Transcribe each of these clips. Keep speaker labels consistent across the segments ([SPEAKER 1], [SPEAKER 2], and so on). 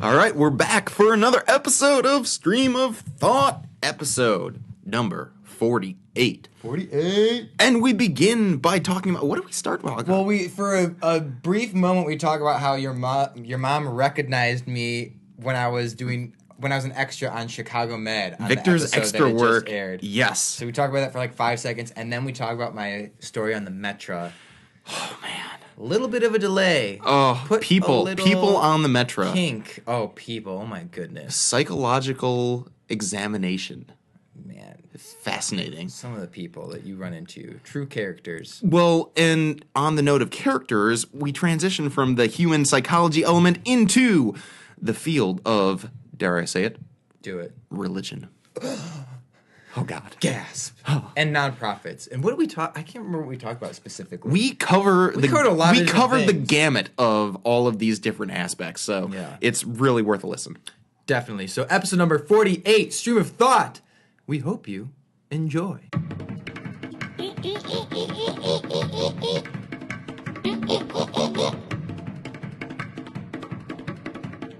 [SPEAKER 1] All right, we're back for another episode of Stream of Thought, episode number 48.
[SPEAKER 2] 48.
[SPEAKER 1] And we begin by talking about, what did we start with?
[SPEAKER 2] Well, for a brief moment we talk about how your mom recognized me when I was an extra on Chicago Med. On
[SPEAKER 1] Victor's
[SPEAKER 2] the episode
[SPEAKER 1] extra
[SPEAKER 2] that it
[SPEAKER 1] work.
[SPEAKER 2] Just aired.
[SPEAKER 1] Yes.
[SPEAKER 2] So we talk about that for like 5 seconds, and then we talk about my story on the Metra.
[SPEAKER 1] Oh man.
[SPEAKER 2] A little bit of a delay.
[SPEAKER 1] Oh,
[SPEAKER 2] Put
[SPEAKER 1] people
[SPEAKER 2] a
[SPEAKER 1] on the Metra.
[SPEAKER 2] Kink. Oh, people. Oh my goodness.
[SPEAKER 1] Psychological examination.
[SPEAKER 2] Man.
[SPEAKER 1] Fascinating.
[SPEAKER 2] Some of the people that you run into, true characters.
[SPEAKER 1] Well, and on the note of characters, we transition from the human psychology element into the field of, dare I say it?
[SPEAKER 2] Do it.
[SPEAKER 1] Religion. Oh, God.
[SPEAKER 2] Gasp. And nonprofits. And what did we talk? I can't remember what we talked about specifically.
[SPEAKER 1] We covered the
[SPEAKER 2] things.
[SPEAKER 1] gamut of all of these different aspects, so
[SPEAKER 2] Yeah.
[SPEAKER 1] it's really worth a listen.
[SPEAKER 2] Definitely. So episode number 48, Stream of Thought. We hope you enjoy.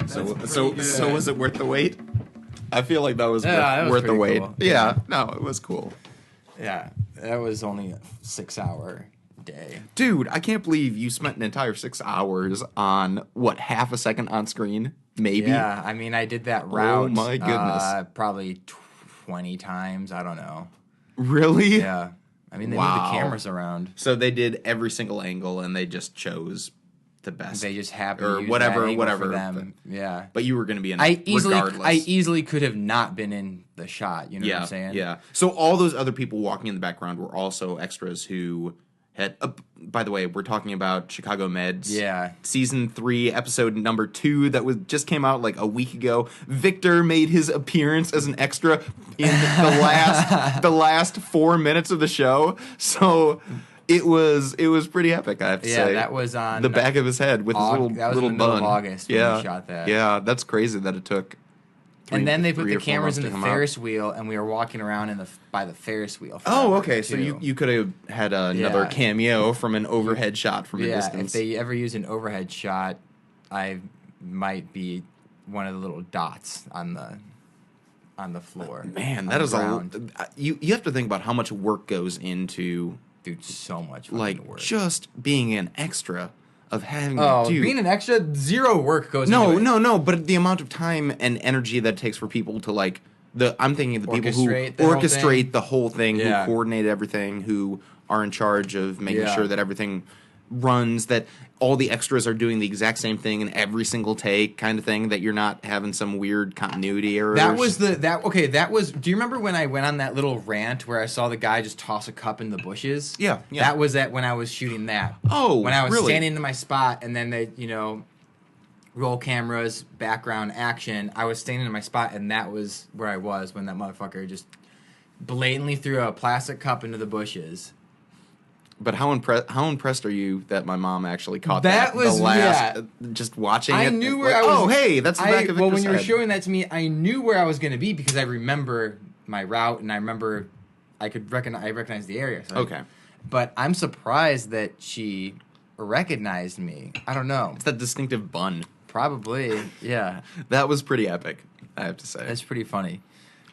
[SPEAKER 1] So was it worth the wait? I feel like that was worth the wait.
[SPEAKER 2] Cool.
[SPEAKER 1] Yeah, no, it was cool.
[SPEAKER 2] Yeah, that was only a 6-hour day.
[SPEAKER 1] Dude, I can't believe you spent an entire 6 hours on, what, half a second on screen? Maybe?
[SPEAKER 2] Yeah, I mean, I did that route.
[SPEAKER 1] Oh, my goodness.
[SPEAKER 2] Probably 20 times. I don't know.
[SPEAKER 1] Really?
[SPEAKER 2] Yeah. I mean, they moved the cameras around.
[SPEAKER 1] So they did every single angle, and they just chose the best.
[SPEAKER 2] They just happened
[SPEAKER 1] or
[SPEAKER 2] to use
[SPEAKER 1] whatever,
[SPEAKER 2] that angle
[SPEAKER 1] whatever.
[SPEAKER 2] for them. Yeah.
[SPEAKER 1] But you were going to be in it regardless.
[SPEAKER 2] I easily could have not been in the shot. You know what I'm saying?
[SPEAKER 1] Yeah. So all those other people walking in the background were also extras who had. By the way, we're talking about Chicago Med's.
[SPEAKER 2] Yeah.
[SPEAKER 1] Season 3, episode number 2, that just came out like a week ago. Victor made his appearance as an extra in the last 4 minutes of the show. So. It was pretty epic, I have to say.
[SPEAKER 2] Yeah, that was on
[SPEAKER 1] the back of his head with his little
[SPEAKER 2] that was
[SPEAKER 1] little
[SPEAKER 2] in the middle
[SPEAKER 1] bun.
[SPEAKER 2] of August when we shot that.
[SPEAKER 1] Yeah, that's crazy that it took.
[SPEAKER 2] And then they put the cameras in the
[SPEAKER 1] come
[SPEAKER 2] Ferris wheel, and we were walking around by the Ferris wheel.
[SPEAKER 1] Oh, okay. So you could have had another cameo from an overhead shot from a distance.
[SPEAKER 2] If they ever use an overhead shot, I might be one of the little dots on the floor.
[SPEAKER 1] Man, that is you have to think about how much work goes into.
[SPEAKER 2] Dude, so much
[SPEAKER 1] work. Just being an extra of having
[SPEAKER 2] being an extra, zero work goes into it.
[SPEAKER 1] No, but the amount of time and energy that it takes for people to I'm thinking of the people who orchestrate the whole thing, who coordinate everything, who are in charge of making sure that everything runs, that all the extras are doing the exact same thing in every single take, kind of thing, that you're not having some weird continuity errors.
[SPEAKER 2] That was do you remember when I went on that little rant where I saw the guy just toss a cup in the bushes?
[SPEAKER 1] Yeah.
[SPEAKER 2] That was when I was shooting that.
[SPEAKER 1] Oh,
[SPEAKER 2] when I was
[SPEAKER 1] really?
[SPEAKER 2] standing in my spot, and then they, roll cameras, background action. I was standing in my spot, and that was where I was when that motherfucker just blatantly threw a plastic cup into the bushes.
[SPEAKER 1] But how impressed are you that my mom actually caught
[SPEAKER 2] that?
[SPEAKER 1] Just watching it.
[SPEAKER 2] I knew where I was.
[SPEAKER 1] Oh, hey, that's the back of Victor's
[SPEAKER 2] Well, when you were
[SPEAKER 1] head.
[SPEAKER 2] showing that to me, I knew where I was going to be because I remember my route and I remember I recognized the area. So
[SPEAKER 1] okay.
[SPEAKER 2] But I'm surprised that she recognized me. I don't know.
[SPEAKER 1] It's that distinctive bun.
[SPEAKER 2] Probably, yeah.
[SPEAKER 1] That was pretty epic, I have to say.
[SPEAKER 2] That's pretty funny.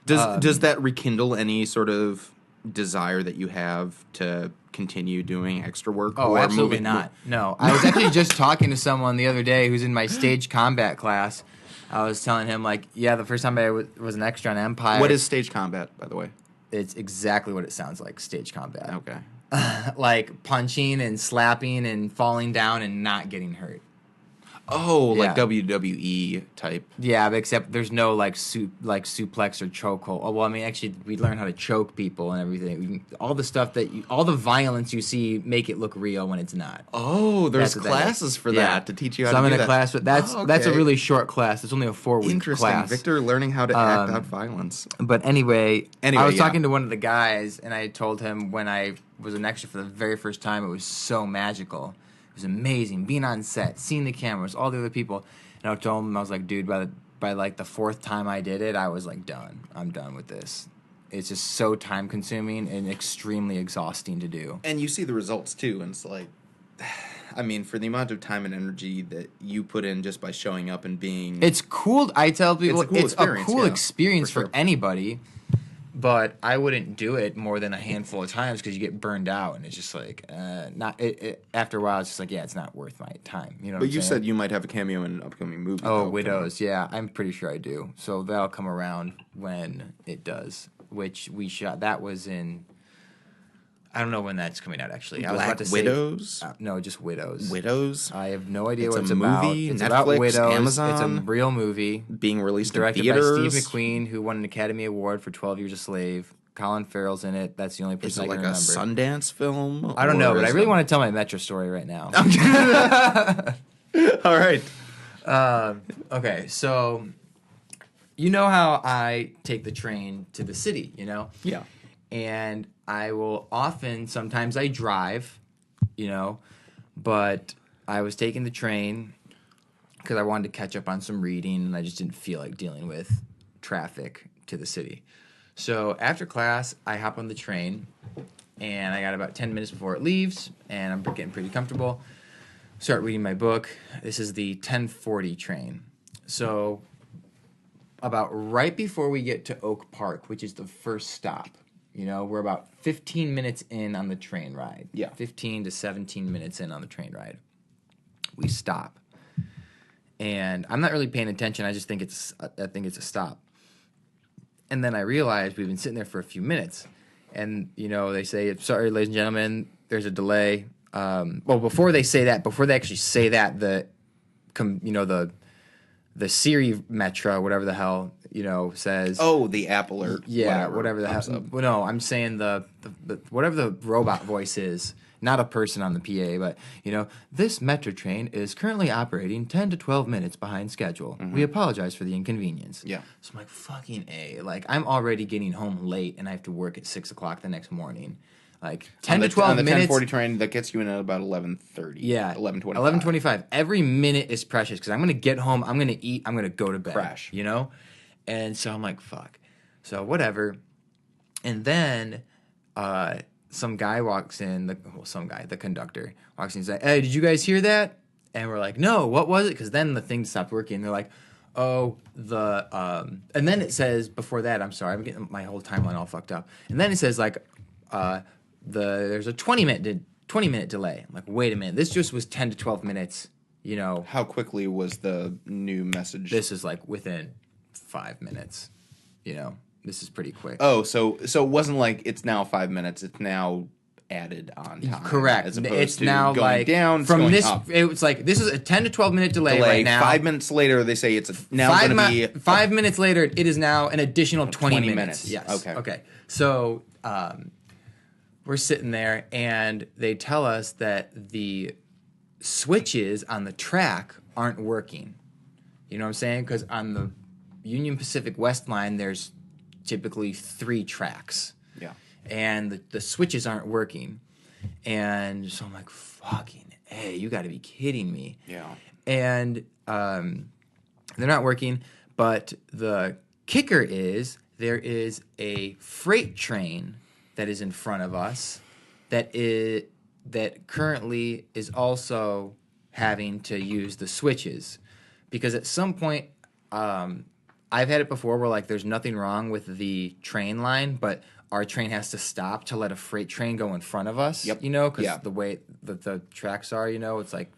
[SPEAKER 1] Does that rekindle any sort of desire that you have to continue doing extra work?
[SPEAKER 2] Oh, absolutely not. No. I was actually just talking to someone the other day who's in my stage combat class. I was telling him, the first time I was an extra on Empire.
[SPEAKER 1] What is stage combat, by the way?
[SPEAKER 2] It's exactly what it sounds like, stage combat.
[SPEAKER 1] Okay.
[SPEAKER 2] Like punching and slapping and falling down and not getting hurt.
[SPEAKER 1] Oh, like WWE type.
[SPEAKER 2] Yeah, but except there's no suplex or chokehold. Oh, well, I mean, actually, we learn how to choke people and everything. All the stuff all the violence you see, make it look real when it's not.
[SPEAKER 1] Oh, there's classes for that to teach you how to do that.
[SPEAKER 2] So I'm in a class, but that's a really short class. It's only a 4-week
[SPEAKER 1] Interesting.
[SPEAKER 2] class.
[SPEAKER 1] Victor learning how to act out violence.
[SPEAKER 2] But anyway, I was talking to one of the guys, and I told him when I was an extra for the very first time, it was so magical. It was amazing being on set, seeing the cameras, all the other people. And I told him, I was like, dude, by the 4th time I did it, I was like, done. I'm done with this. It's just so time consuming and extremely exhausting to do.
[SPEAKER 1] And you see the results too, and it's like, I mean, for the amount of time and energy that you put in just by showing up and being...
[SPEAKER 2] It's cool. I tell people it's a cool experience for anybody, but I wouldn't do it more than a handful of times because you get burned out, and it's just like, after a while, it's just like, it's not worth my time. You know.
[SPEAKER 1] But you said you might have a cameo in an upcoming movie.
[SPEAKER 2] Oh, Widows. Yeah, I'm pretty sure I do. So that'll come around when it does, which we shot. That was in... I don't know when that's coming out, actually. I was about to say...
[SPEAKER 1] Widows?
[SPEAKER 2] No, just Widows.
[SPEAKER 1] Widows?
[SPEAKER 2] I have no idea what
[SPEAKER 1] it's
[SPEAKER 2] about.
[SPEAKER 1] Movie,
[SPEAKER 2] it's
[SPEAKER 1] Netflix,
[SPEAKER 2] about Widows.
[SPEAKER 1] Amazon?
[SPEAKER 2] It's a real movie.
[SPEAKER 1] Being released
[SPEAKER 2] directed
[SPEAKER 1] in theaters?
[SPEAKER 2] by Steve McQueen, who won an Academy Award for 12 Years a Slave. Colin Farrell's in it. That's the only person I can remember.
[SPEAKER 1] Is it like a Sundance film?
[SPEAKER 2] I don't know, but I really want to tell my Metra story right now.
[SPEAKER 1] All right.
[SPEAKER 2] Okay, so... You know how I take the train to the city, you know?
[SPEAKER 1] Yeah.
[SPEAKER 2] And I will sometimes I drive, you know, but I was taking the train because I wanted to catch up on some reading, and I just didn't feel like dealing with traffic to the city. So after class, I hop on the train, and I got about 10 minutes before it leaves, and I'm getting pretty comfortable. Start reading my book. This is the 10:40 train. So about right before we get to Oak Park, which is the first stop, you know, we're about 15 minutes in on the train ride.
[SPEAKER 1] Yeah.
[SPEAKER 2] 15 to 17 minutes in on the train ride. We stop. And I'm not really paying attention. I just think it's a stop. And then I realize we've been sitting there for a few minutes. And, you know, they say, sorry, ladies and gentlemen, there's a delay. Well, before they actually say that, the Siri Metra, whatever the hell, you know, says...
[SPEAKER 1] Oh, the app alert.
[SPEAKER 2] Yeah, whatever the hell. Well, no, I'm saying the whatever the robot voice is, not a person on the PA, but, you know, this Metra train is currently operating 10 to 12 minutes behind schedule. Mm-hmm. We apologize for the inconvenience.
[SPEAKER 1] Yeah.
[SPEAKER 2] So I'm like, fucking A. Like, I'm already getting home late, and I have to work at 6 o'clock the next morning. Like 10 to 12 minutes.
[SPEAKER 1] On the 10:40 train, that gets you in at about 11:30.
[SPEAKER 2] Yeah.
[SPEAKER 1] 11:25.
[SPEAKER 2] 11:25. Every minute is precious because I'm going to get home, I'm going to eat, I'm going to go to bed.
[SPEAKER 1] Crash.
[SPEAKER 2] You know? And so I'm like, fuck. So whatever. And then some guy walks in, the conductor walks in and says, hey, did you guys hear that? And we're like, no, what was it? Because then the thing stopped working. They're like, oh, and then it says, before that, I'm sorry, I'm getting my whole timeline all fucked up. And then it says, like, there's a 20-minute delay. I'm like, wait a minute, this just was 10 to 12 minutes, you know.
[SPEAKER 1] How quickly was the new message?
[SPEAKER 2] This is like within 5 minutes, you know. This is pretty quick.
[SPEAKER 1] Oh, so it wasn't like it's now 5 minutes, it's now added on time.
[SPEAKER 2] Correct.
[SPEAKER 1] As opposed
[SPEAKER 2] it's
[SPEAKER 1] to
[SPEAKER 2] now
[SPEAKER 1] going
[SPEAKER 2] like
[SPEAKER 1] down,
[SPEAKER 2] from
[SPEAKER 1] going
[SPEAKER 2] this
[SPEAKER 1] up.
[SPEAKER 2] It's like this is a 10 to 12 minute delay right now.
[SPEAKER 1] 5 minutes later they say it's now going to be
[SPEAKER 2] 5 minutes later it is now an additional 20 minutes. Yes.
[SPEAKER 1] Okay.
[SPEAKER 2] So we're sitting there, and they tell us that the switches on the track aren't working. You know what I'm saying? Because on the Union Pacific West line, there's typically 3 tracks.
[SPEAKER 1] Yeah.
[SPEAKER 2] And the switches aren't working. And so I'm like, fucking hey, you got to be kidding me.
[SPEAKER 1] Yeah.
[SPEAKER 2] And they're not working, but the kicker is there is a freight train that is in front of us that currently is also having to use the switches. Because at some point, I've had it before where, like, there's nothing wrong with the train line, but our train has to stop to let a freight train go in front of us. Yep. You know, because the way that the tracks are, you know, it's like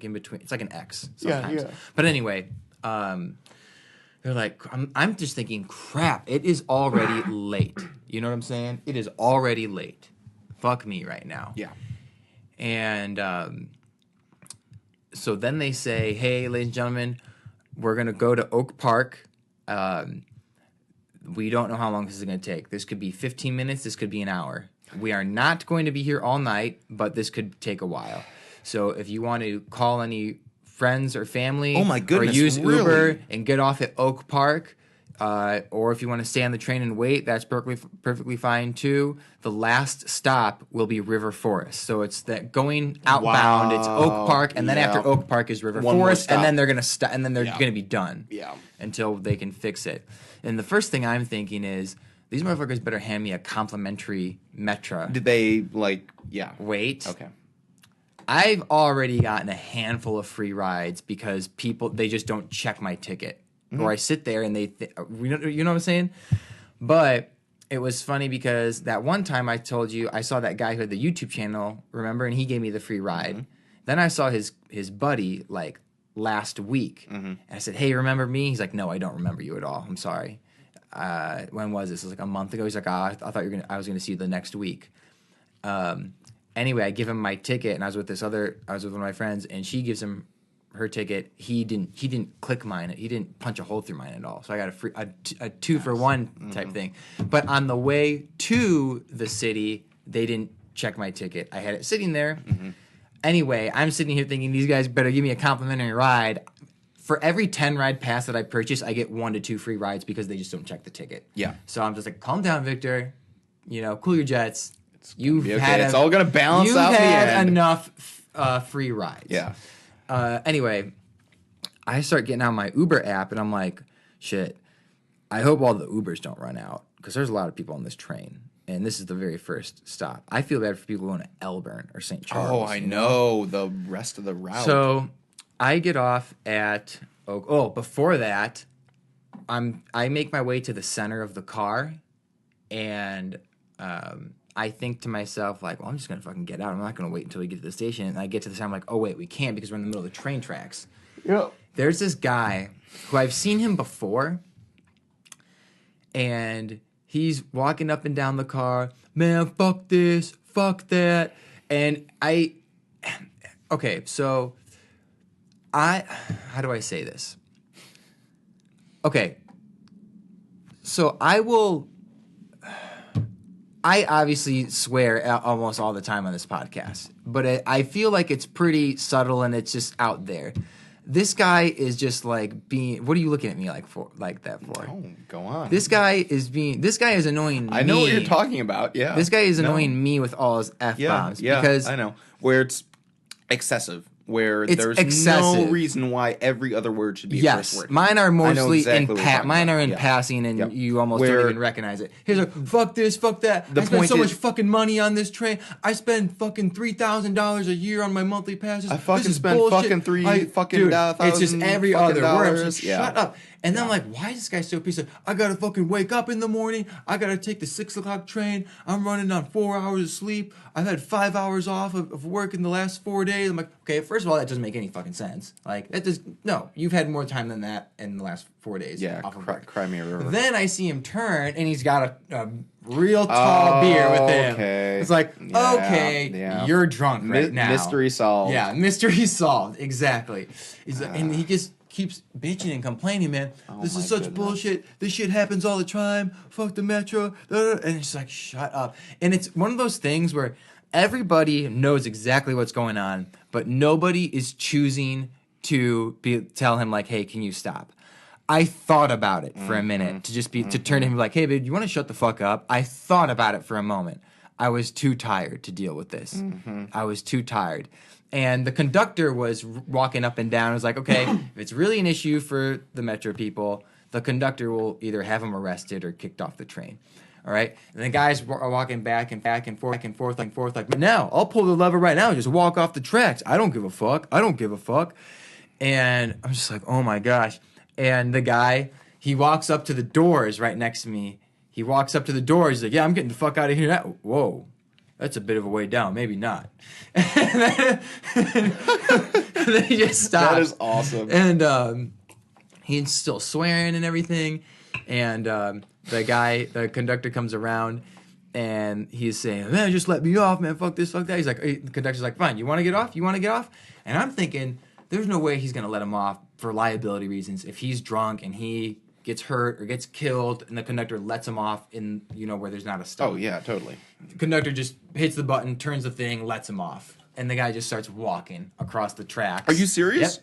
[SPEAKER 2] in between. It's like an X sometimes. Yeah. But anyway, they're like, I'm just thinking, crap, it is already late. You know what I'm saying? It is already late. Fuck me right now.
[SPEAKER 1] Yeah.
[SPEAKER 2] And so then they say, hey, ladies and gentlemen, we're going to go to Oak Park. We don't know how long this is going to take. This could be 15 minutes. This could be an hour. We are not going to be here all night, but this could take a while. So if you want to call any friends or family,
[SPEAKER 1] oh my goodness,
[SPEAKER 2] or use
[SPEAKER 1] really?
[SPEAKER 2] Uber and get off at Oak Park, or if you want to stay on the train and wait, that's perfectly fine too. The last stop will be River Forest. So it's that going outbound. Wow. It's Oak Park, and then after Oak Park is River Forest, and then they're gonna stop, and then they're gonna be done.
[SPEAKER 1] Yeah.
[SPEAKER 2] Until they can fix it. And the first thing I'm thinking is, these motherfuckers better hand me a complimentary Metra.
[SPEAKER 1] Did they, wait?
[SPEAKER 2] Okay. I've already gotten a handful of free rides because they just don't check my ticket. Or I sit there and you know what I'm saying? But it was funny because that one time I told you I saw that guy who had the YouTube channel, remember? And he gave me the free ride. Then I saw his buddy like last week. And I said, hey, remember me? He's like, no, I don't remember you at all. I'm sorry. When was this? It was like a month ago. He's like, I thought I was going to see you the next week. Anyway, I give him my ticket, and I was with one of my friends, and she gives him her ticket. He didn't click mine. He didn't punch a hole through mine at all. So I got a 2-for-1 type thing. But on the way to the city, they didn't check my ticket. I had it sitting there. Anyway, I'm sitting here thinking these guys better give me a complimentary ride. For every 10 ride pass that I purchase, I get 1 to 2 free rides because they just don't check the ticket.
[SPEAKER 1] Yeah.
[SPEAKER 2] So I'm just like, calm down, Victor. Cool your jets.
[SPEAKER 1] It's all gonna balance out.
[SPEAKER 2] You've
[SPEAKER 1] the
[SPEAKER 2] had
[SPEAKER 1] end.
[SPEAKER 2] enough free rides.
[SPEAKER 1] Yeah.
[SPEAKER 2] Anyway, I start getting on my Uber app, and I'm like, shit. I hope all the Ubers don't run out because there's a lot of people on this train. And this is the very first stop. I feel bad for people going to Elburn or St. Charles.
[SPEAKER 1] Oh, I know. The rest of the route.
[SPEAKER 2] So I get off at before that, I make my way to the center of the car, and I think to myself, like, well, I'm just gonna fucking get out. I'm not gonna wait until we get to the station. And I get to the side, I'm like, oh wait, we can't because we're in the middle of the train tracks.
[SPEAKER 1] Yep.
[SPEAKER 2] There's this guy who I've seen him before, and he's walking up and down the car, man, fuck this, fuck that. And how do I say this? Okay, so I obviously swear almost all the time on this podcast, but I feel like it's pretty subtle and it's just out there. This guy is just like what are you looking at me like that for?
[SPEAKER 1] Oh, go on.
[SPEAKER 2] This guy is annoying me.
[SPEAKER 1] I know what you're talking about, yeah.
[SPEAKER 2] This guy is annoying me with all his F-bombs.
[SPEAKER 1] Yeah,
[SPEAKER 2] because
[SPEAKER 1] I know. Where it's excessive. Where there's
[SPEAKER 2] excessive.
[SPEAKER 1] No reason why every other word should be a first word.
[SPEAKER 2] Mine are mostly
[SPEAKER 1] exactly
[SPEAKER 2] in passing, and you almost don't even recognize it. Here's like, fuck this, fuck that. I spend so much fucking money on this train. I spend fucking $3,000 a year on my monthly passes.
[SPEAKER 1] I fucking spend fucking $3,000.
[SPEAKER 2] It's just every other word. I'm just,
[SPEAKER 1] yeah.
[SPEAKER 2] Shut up. And then I'm like, why is this guy so pissed off? I gotta fucking wake up in the morning. I gotta take the 6 o'clock train. I'm running on 4 hours of sleep. I've had 5 hours off of work in the last 4 days. I'm like, okay, first of all, that doesn't make any fucking sense. Like, you've had more time than that in the last 4 days.
[SPEAKER 1] Yeah, cry me a river.
[SPEAKER 2] Then I see him turn, and he's got a real tall beer with him.
[SPEAKER 1] Okay.
[SPEAKER 2] It's like, you're drunk right now.
[SPEAKER 1] Mystery solved.
[SPEAKER 2] Yeah, mystery solved. Exactly. And he just keeps bitching and complaining, man. This is such bullshit. This shit happens all the time. Fuck the Metra. And it's like, shut up. And it's one of those things where everybody knows exactly what's going on, but nobody is choosing to tell him, like, hey, can you stop? I thought about it for a minute to turn to him like, hey, babe, you want to shut the fuck up? I thought about it for a moment. I was too tired to deal with this. I was too tired. And the conductor was walking up and down. I was like, okay, if it's really an issue for the Metro people, the conductor will either have him arrested or kicked off the train. All right? And the guys are walking back and forth, like, now, I'll pull the lever right now and just walk off the tracks. I don't give a fuck. And I'm just like, oh my gosh. And the guy, he walks up to the doors right next to me. He walks up to the doors. He's like, yeah, I'm getting the fuck out of here now. Whoa. That's a bit of a way down. Maybe not. And then he just stops.
[SPEAKER 1] That is awesome.
[SPEAKER 2] And he's still swearing and everything. And the conductor comes around, and he's saying, man, just let me off, man. Fuck this, fuck that. The conductor's like, fine, you want to get off? And I'm thinking, there's no way he's going to let him off for liability reasons. If he's drunk and he gets hurt or gets killed, and the conductor lets him off in, where there's not a stop.
[SPEAKER 1] Oh, yeah, totally.
[SPEAKER 2] The conductor just hits the button, turns the thing, lets him off. And the guy just starts walking across the tracks.
[SPEAKER 1] Are you serious?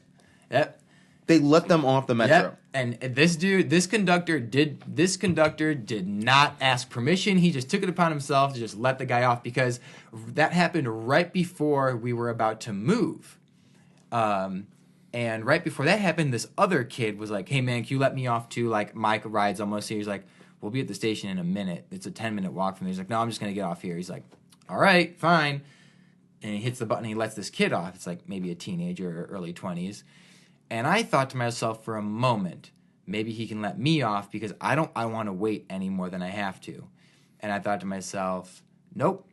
[SPEAKER 2] Yep.
[SPEAKER 1] They let them off the Metro.
[SPEAKER 2] Yep. And this conductor did not ask permission. He just took it upon himself to just let the guy off, because that happened right before we were about to move. And right before that happened, this other kid was like, hey, man, can you let me off too? Like, my ride's almost here. He's like, we'll be at the station in a minute. It's a 10-minute walk from there. He's like, no, I'm just going to get off here. He's like, all right, fine. and he hits the button and he lets this kid off. It's like maybe a teenager or early 20s. And I thought to myself for a moment, maybe he can let me off because I want to wait any more than I have to. And I thought to myself, nope,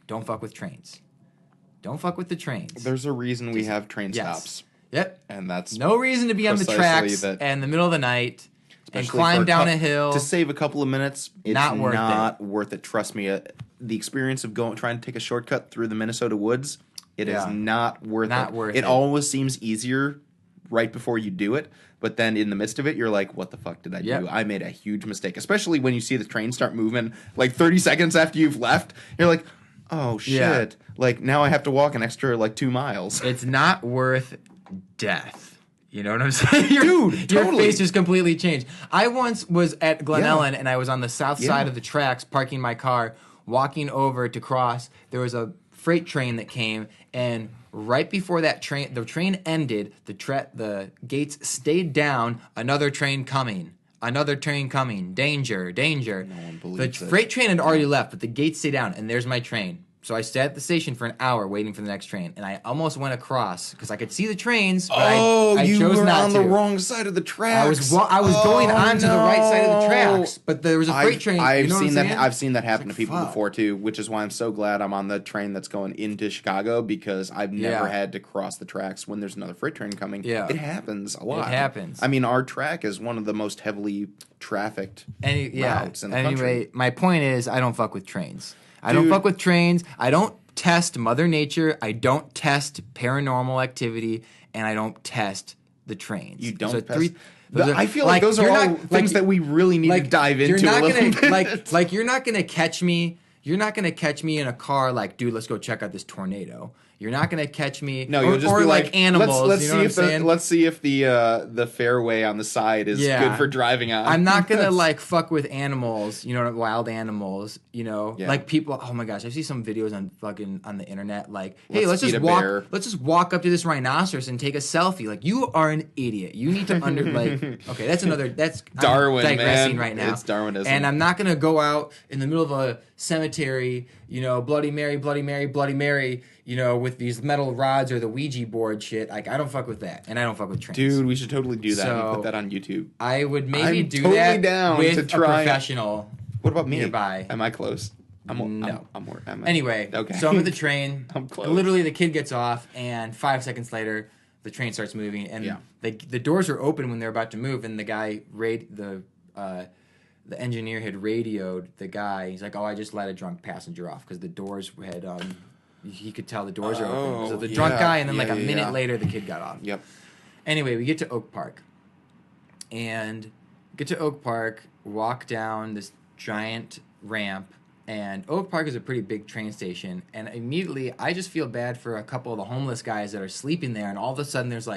[SPEAKER 2] don't fuck with trains. Don't fuck with the trains.
[SPEAKER 1] There's a reason we have train stops.
[SPEAKER 2] Yep.
[SPEAKER 1] And that's
[SPEAKER 2] no reason to be on the tracks in the middle of the night and climb down a hill.
[SPEAKER 1] To save a couple of minutes, it's not worth it. Trust me. The experience of trying to take a shortcut through the Minnesota woods, it is not worth it. It always seems easier right before you do it, but then in the midst of it, you're like, what the fuck did I do? I made a huge mistake, especially when you see the train start moving like 30 seconds after you've left. You're like, oh, shit. Yeah. Like, now I have to walk an extra, 2 miles.
[SPEAKER 2] It's not worth death. You know what I'm saying?
[SPEAKER 1] Dude,
[SPEAKER 2] your face just completely changed. I once was at Glen Ellen, and I was on the south side of the tracks, parking my car, walking over to cross. There was a freight train that came, and right before the train ended, the gates stayed down. Another train coming. Danger, danger.
[SPEAKER 1] No one believes
[SPEAKER 2] the freight train had already left, but the gates stayed down, and there's my train. So I stayed at the station for an hour waiting for the next train, and I almost went across because I could see the trains, but I chose not to.
[SPEAKER 1] You were on the wrong side of the tracks.
[SPEAKER 2] I was going on to the right side of the tracks, but there was a freight train.
[SPEAKER 1] I've seen that happen to people before too, which is why I'm so glad I'm on the train that's going into Chicago because I've never had to cross the tracks when there's another freight train coming.
[SPEAKER 2] Yeah.
[SPEAKER 1] It happens a lot.
[SPEAKER 2] It happens.
[SPEAKER 1] I mean, our track is one of the most heavily trafficked routes in the country.
[SPEAKER 2] Anyway, my point is I don't fuck with trains. I don't fuck with trains. I don't test Mother Nature. I don't test paranormal activity, and I don't test the trains.
[SPEAKER 1] You don't test. I feel like those are all things that we really need to dive into a little bit.
[SPEAKER 2] Like you're not gonna catch me. You're not gonna catch me in a car like, dude, let's go check out this tornado. You're not gonna catch me.
[SPEAKER 1] No, you'll just be like
[SPEAKER 2] animals.
[SPEAKER 1] Let's see if the fairway on the side is good for driving on.
[SPEAKER 2] I'm not gonna fuck with animals. Wild animals. Like people. Oh my gosh, I see some videos on the internet. Like, hey, let's just walk up to this rhinoceros and take a selfie. Like, you are an idiot. You need to okay, that's
[SPEAKER 1] Darwin.
[SPEAKER 2] I'm digressing
[SPEAKER 1] man.
[SPEAKER 2] Right now.
[SPEAKER 1] It's Darwinism.
[SPEAKER 2] And I'm not gonna go out in the middle of a cemetery. Bloody Mary, Bloody Mary, Bloody Mary. With these metal rods or the Ouija board shit. Like, I don't fuck with that, and I don't fuck with trains.
[SPEAKER 1] Dude, we should totally do that and put that on YouTube.
[SPEAKER 2] I would maybe do that
[SPEAKER 1] down
[SPEAKER 2] with
[SPEAKER 1] to try
[SPEAKER 2] a professional.
[SPEAKER 1] What about me?
[SPEAKER 2] Nearby.
[SPEAKER 1] Am I close?
[SPEAKER 2] No.
[SPEAKER 1] Anyway,
[SPEAKER 2] okay. So I'm at the train.
[SPEAKER 1] I'm close.
[SPEAKER 2] Literally, the kid gets off, and 5 seconds later, the train starts moving, and the doors are open when they're about to move, and the guy the engineer had radioed the guy. He's like, "Oh, I just let a drunk passenger off because the doors had." He could tell the doors are open. So the drunk guy, and then a minute later, the kid got off.
[SPEAKER 1] Yep.
[SPEAKER 2] Anyway, we get to Oak Park. And walk down this giant ramp, and Oak Park is a pretty big train station. And immediately, I just feel bad for a couple of the homeless guys that are sleeping there, and all of a sudden, there's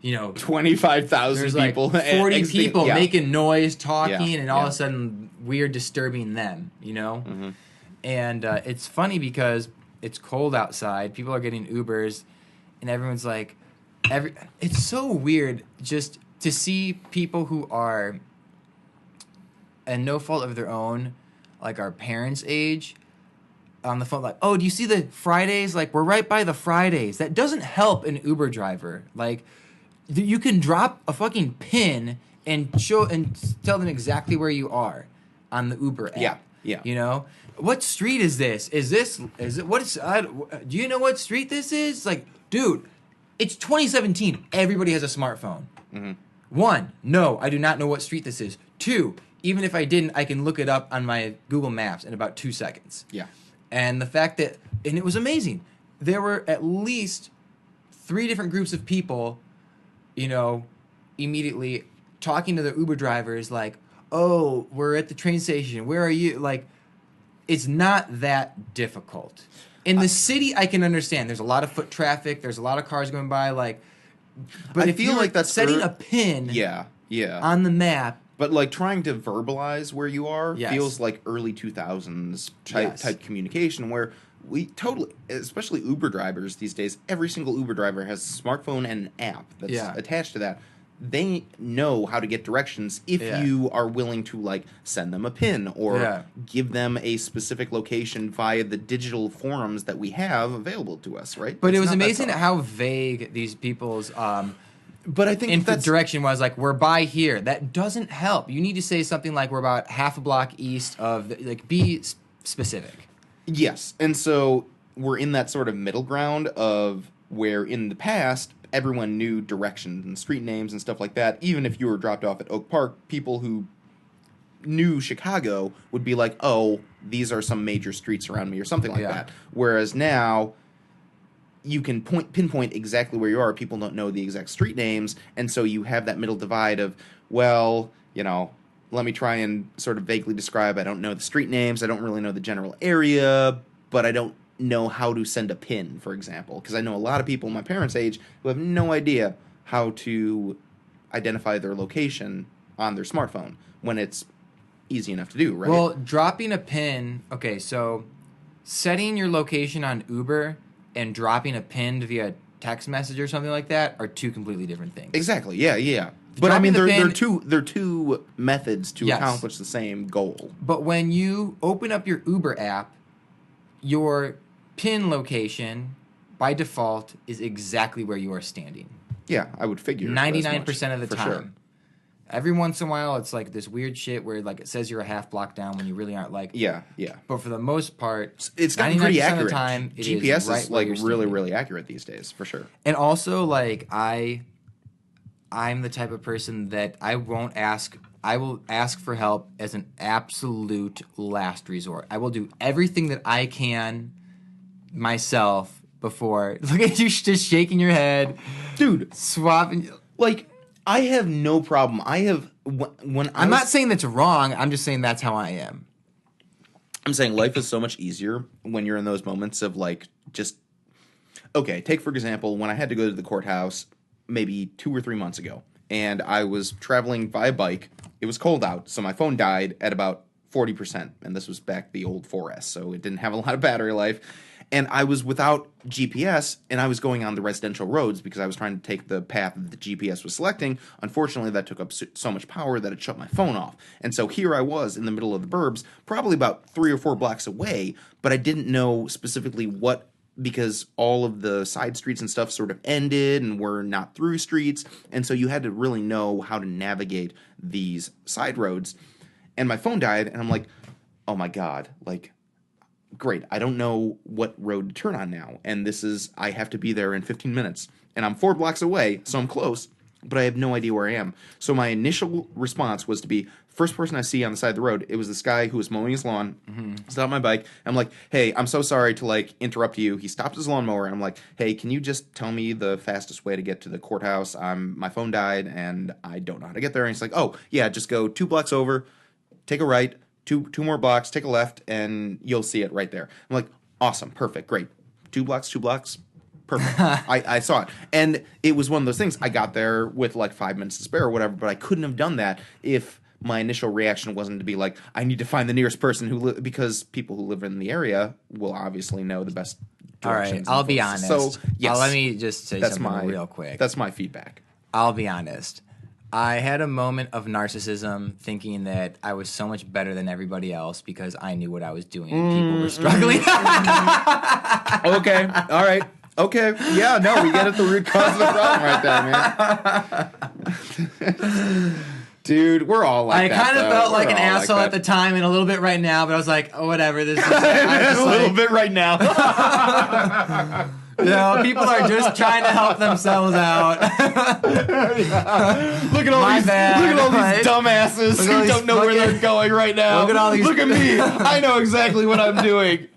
[SPEAKER 1] 25,000 people.
[SPEAKER 2] 40 people making noise, talking, and all of a sudden, we're disturbing them, Mm-hmm. And it's funny because it's cold outside. People are getting Ubers, and everyone's like, it's so weird just to see people who are, and no fault of their own, like our parents' age, on the phone, like, oh, do you see the Fridays? Like, we're right by the Fridays. That doesn't help an Uber driver. Like, you can drop a fucking pin and show and tell them exactly where you are on the Uber app.
[SPEAKER 1] Yeah.
[SPEAKER 2] What street is this? Do you know what street this is? Like, dude, it's 2017. Everybody has a smartphone.
[SPEAKER 1] Mm-hmm.
[SPEAKER 2] 1, no, I do not know what street this is. 2, even if I didn't, I can look it up on my Google Maps in about 2 seconds.
[SPEAKER 1] Yeah.
[SPEAKER 2] And the fact that, and it was amazing. There were at least 3 different groups of people, immediately talking to the Uber drivers like, oh, we're at the train station. Where are you? Like, it's not that difficult. In the city, I can understand. There's a lot of foot traffic. There's a lot of cars going by. But I feel like that's setting a pin on the map.
[SPEAKER 1] But trying to verbalize where you are feels like early 2000s type communication where we totally, especially Uber drivers these days, every single Uber driver has a smartphone and an app that's attached to that. they know how to get directions if you are willing to, like, send them a pin or give them a specific location via the digital forums that we have available to us, right?
[SPEAKER 2] But it was amazing how vague these people's
[SPEAKER 1] but I think
[SPEAKER 2] direction was. Like, we're by here. That doesn't help. You need to say something like, we're about half a block east of, like, be specific.
[SPEAKER 1] Yes, and so we're in that sort of middle ground of where in the past everyone knew directions and street names and stuff like that. Even if you were dropped off at Oak Park, people who knew Chicago would be like, oh, these are some major streets around me or something like that. Whereas now you can pinpoint exactly where you are. People don't know the exact street names, and so you have that middle divide of, well, you know, let me try and sort of vaguely describe. I don't know the street names. I don't really know the general area, but I don't know how to send a pin, for example, because I know a lot of people my parents' age who have no idea how to identify their location on their smartphone when it's easy enough to do, right?
[SPEAKER 2] Well, dropping a pin, okay, so setting your location on Uber and dropping a pin via text message or something like that are two completely different things.
[SPEAKER 1] Exactly, yeah. But I mean, they're two methods to accomplish the same goal.
[SPEAKER 2] But when you open up your Uber app, your pin location by default is exactly where you are standing.
[SPEAKER 1] Yeah, I would figure
[SPEAKER 2] 99% of the time.
[SPEAKER 1] Sure.
[SPEAKER 2] Every once in a while, it's like this weird shit where like it says you're a half block down when you really aren't. Like
[SPEAKER 1] yeah.
[SPEAKER 2] But for the most part,
[SPEAKER 1] it's gotten pretty accurate.
[SPEAKER 2] Of the time,
[SPEAKER 1] GPS is like really accurate these days, for sure.
[SPEAKER 2] And also, like I'm the type of person that I won't ask. I will ask for help as an absolute last resort. I will do everything that I can myself before. Look at you just shaking your head.
[SPEAKER 1] Dude.
[SPEAKER 2] Swapping.
[SPEAKER 1] Like, I have no problem. I'm
[SPEAKER 2] not saying that's wrong. I'm just saying that's how I am.
[SPEAKER 1] I'm saying life is so much easier when you're in those moments of, like, just... Okay, take, for example, when I had to go to the courthouse maybe 2 or 3 months ago, and I was traveling by bike. It was cold out, so my phone died at about 40%, and this was back the old 4S, so it didn't have a lot of battery life. And I was without GPS, and I was going on the residential roads because I was trying to take the path that the GPS was selecting. Unfortunately, that took up so much power that it shut my phone off. And so here I was in the middle of the burbs, probably about 3 or 4 blocks away, but I didn't know specifically what, because all of the side streets and stuff sort of ended and were not through streets. And so you had to really know how to navigate these side roads. And my phone died, and I'm like, oh my God, like, great, I don't know what road to turn on now, and I have to be there in 15 minutes, and I'm 4 blocks away, so I'm close, but I have no idea where I am. So my initial response was to be, first person I see on the side of the road, it was this guy who was mowing his lawn, stopped my bike, I'm like, hey, I'm so sorry to, like, interrupt you. He stopped his lawnmower, and I'm like, hey, can you just tell me the fastest way to get to the courthouse? My phone died, and I don't know how to get there. And he's like, oh, yeah, just go 2 blocks over, take a right, two more blocks, take a left, and you'll see it right there. I'm like, awesome, perfect, great. 2 blocks, perfect. I saw it. And it was one of those things. I got there with like 5 minutes to spare or whatever, but I couldn't have done that if my initial reaction wasn't to be like, I need to find the nearest person because people who live in the area will obviously know the best directions.
[SPEAKER 2] All right, I'll be honest.
[SPEAKER 1] So, yes.
[SPEAKER 2] Let me just say something real quick.
[SPEAKER 1] That's my feedback.
[SPEAKER 2] I'll be honest. I had a moment of narcissism thinking that I was so much better than everybody else because I knew what I was doing and people were struggling.
[SPEAKER 1] Okay. All right. Okay. Yeah, no, we get at the root cause of the problem right there, man. Dude, we're all like that.
[SPEAKER 2] I kind of felt like an asshole at the time and a little bit right now, but I was like, oh, whatever. This is
[SPEAKER 1] a little bit right now.
[SPEAKER 2] You know, people are just trying to help themselves out.
[SPEAKER 1] Look at all these dumbasses who don't know where they're going right now. Look at me. I know exactly what I'm doing.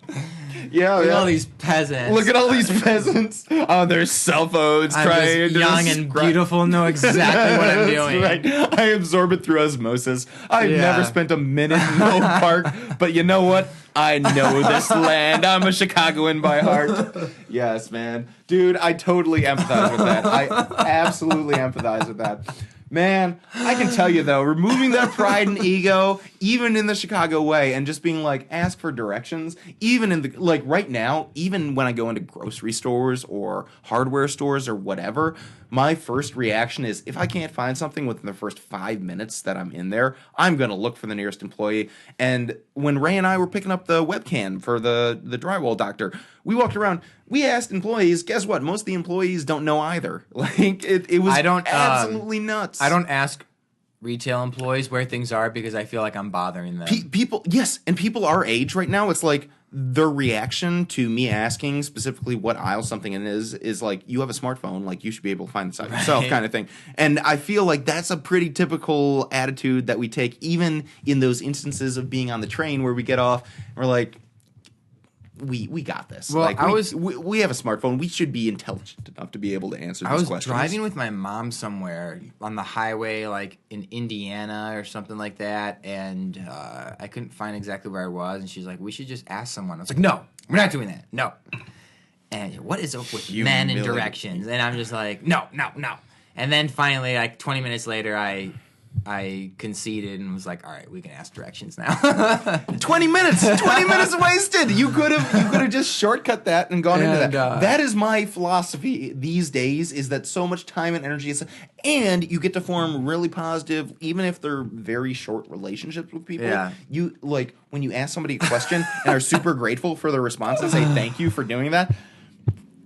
[SPEAKER 2] Look at all these peasants.
[SPEAKER 1] Look at all these peasants on their cell phones trying to
[SPEAKER 2] young and beautiful, know exactly what I'm doing.
[SPEAKER 1] Right. I absorb it through osmosis. I've never spent a minute in Oak Park, but you know what? I know this land. I'm a Chicagoan by heart. Yes, man. Dude, I totally empathize with that. I absolutely empathize with that. Man, I can tell you, though, removing that pride and ego, even in the Chicago way, and just being like, ask for directions, even in the, like, right now, even when I go into grocery stores or hardware stores or whatever, my first reaction is if I can't find something within the first 5 minutes that I'm in there, I'm going to look for the nearest employee. And when Ray and I were picking up the webcam for the drywall doctor, we walked around. We asked employees. Guess what? Most of the employees don't know either. Like it was absolutely nuts.
[SPEAKER 2] I don't ask retail employees where things are because I feel like I'm bothering them.
[SPEAKER 1] People, yes, and people our age right now, it's like their reaction to me asking specifically what aisle something in is like, you have a smartphone, like you should be able to find this out yourself, kind of thing. And I feel like that's a pretty typical attitude that we take even in those instances of being on the train where we get off and we're like, we got this.
[SPEAKER 2] Well,
[SPEAKER 1] like we have a smartphone. We should be intelligent enough to be able to answer these questions. I was
[SPEAKER 2] driving with my mom somewhere on the highway, like in Indiana or something like that, and I couldn't find exactly where I was. And she's like, "We should just ask someone." I was like, "No, we're not doing that. No." And what is up with men and directions? And I'm just like, "No." And then finally, like 20 minutes later, I conceded and was like, all right, we can ask directions now.
[SPEAKER 1] 20 minutes wasted. You could have just shortcut that and gone into that. That is my philosophy these days, is that so much time and energy is, and you get to form really positive, even if they're very short relationships with people. Yeah. You like when you ask somebody a question and are super grateful for their response and say thank you for doing that.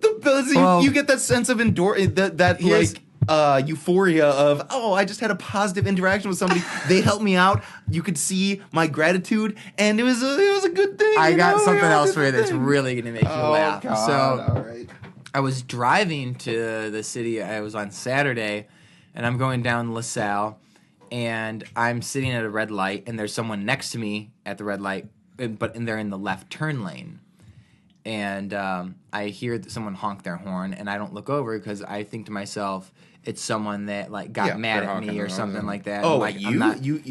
[SPEAKER 1] You get that sense of euphoria of, oh, I just had a positive interaction with somebody. They helped me out. You could see my gratitude, and it was a good thing.
[SPEAKER 2] I got something else for you that's really going to make you laugh. God. So, all right. I was driving to the city. I was on Saturday, and I'm going down LaSalle, and I'm sitting at a red light, and there's someone next to me at the red light, but they're in the left turn lane. And I hear someone honk their horn, and I don't look over because I think to myself, it's someone that like got mad at me or something like that.
[SPEAKER 1] Oh,
[SPEAKER 2] like,
[SPEAKER 1] you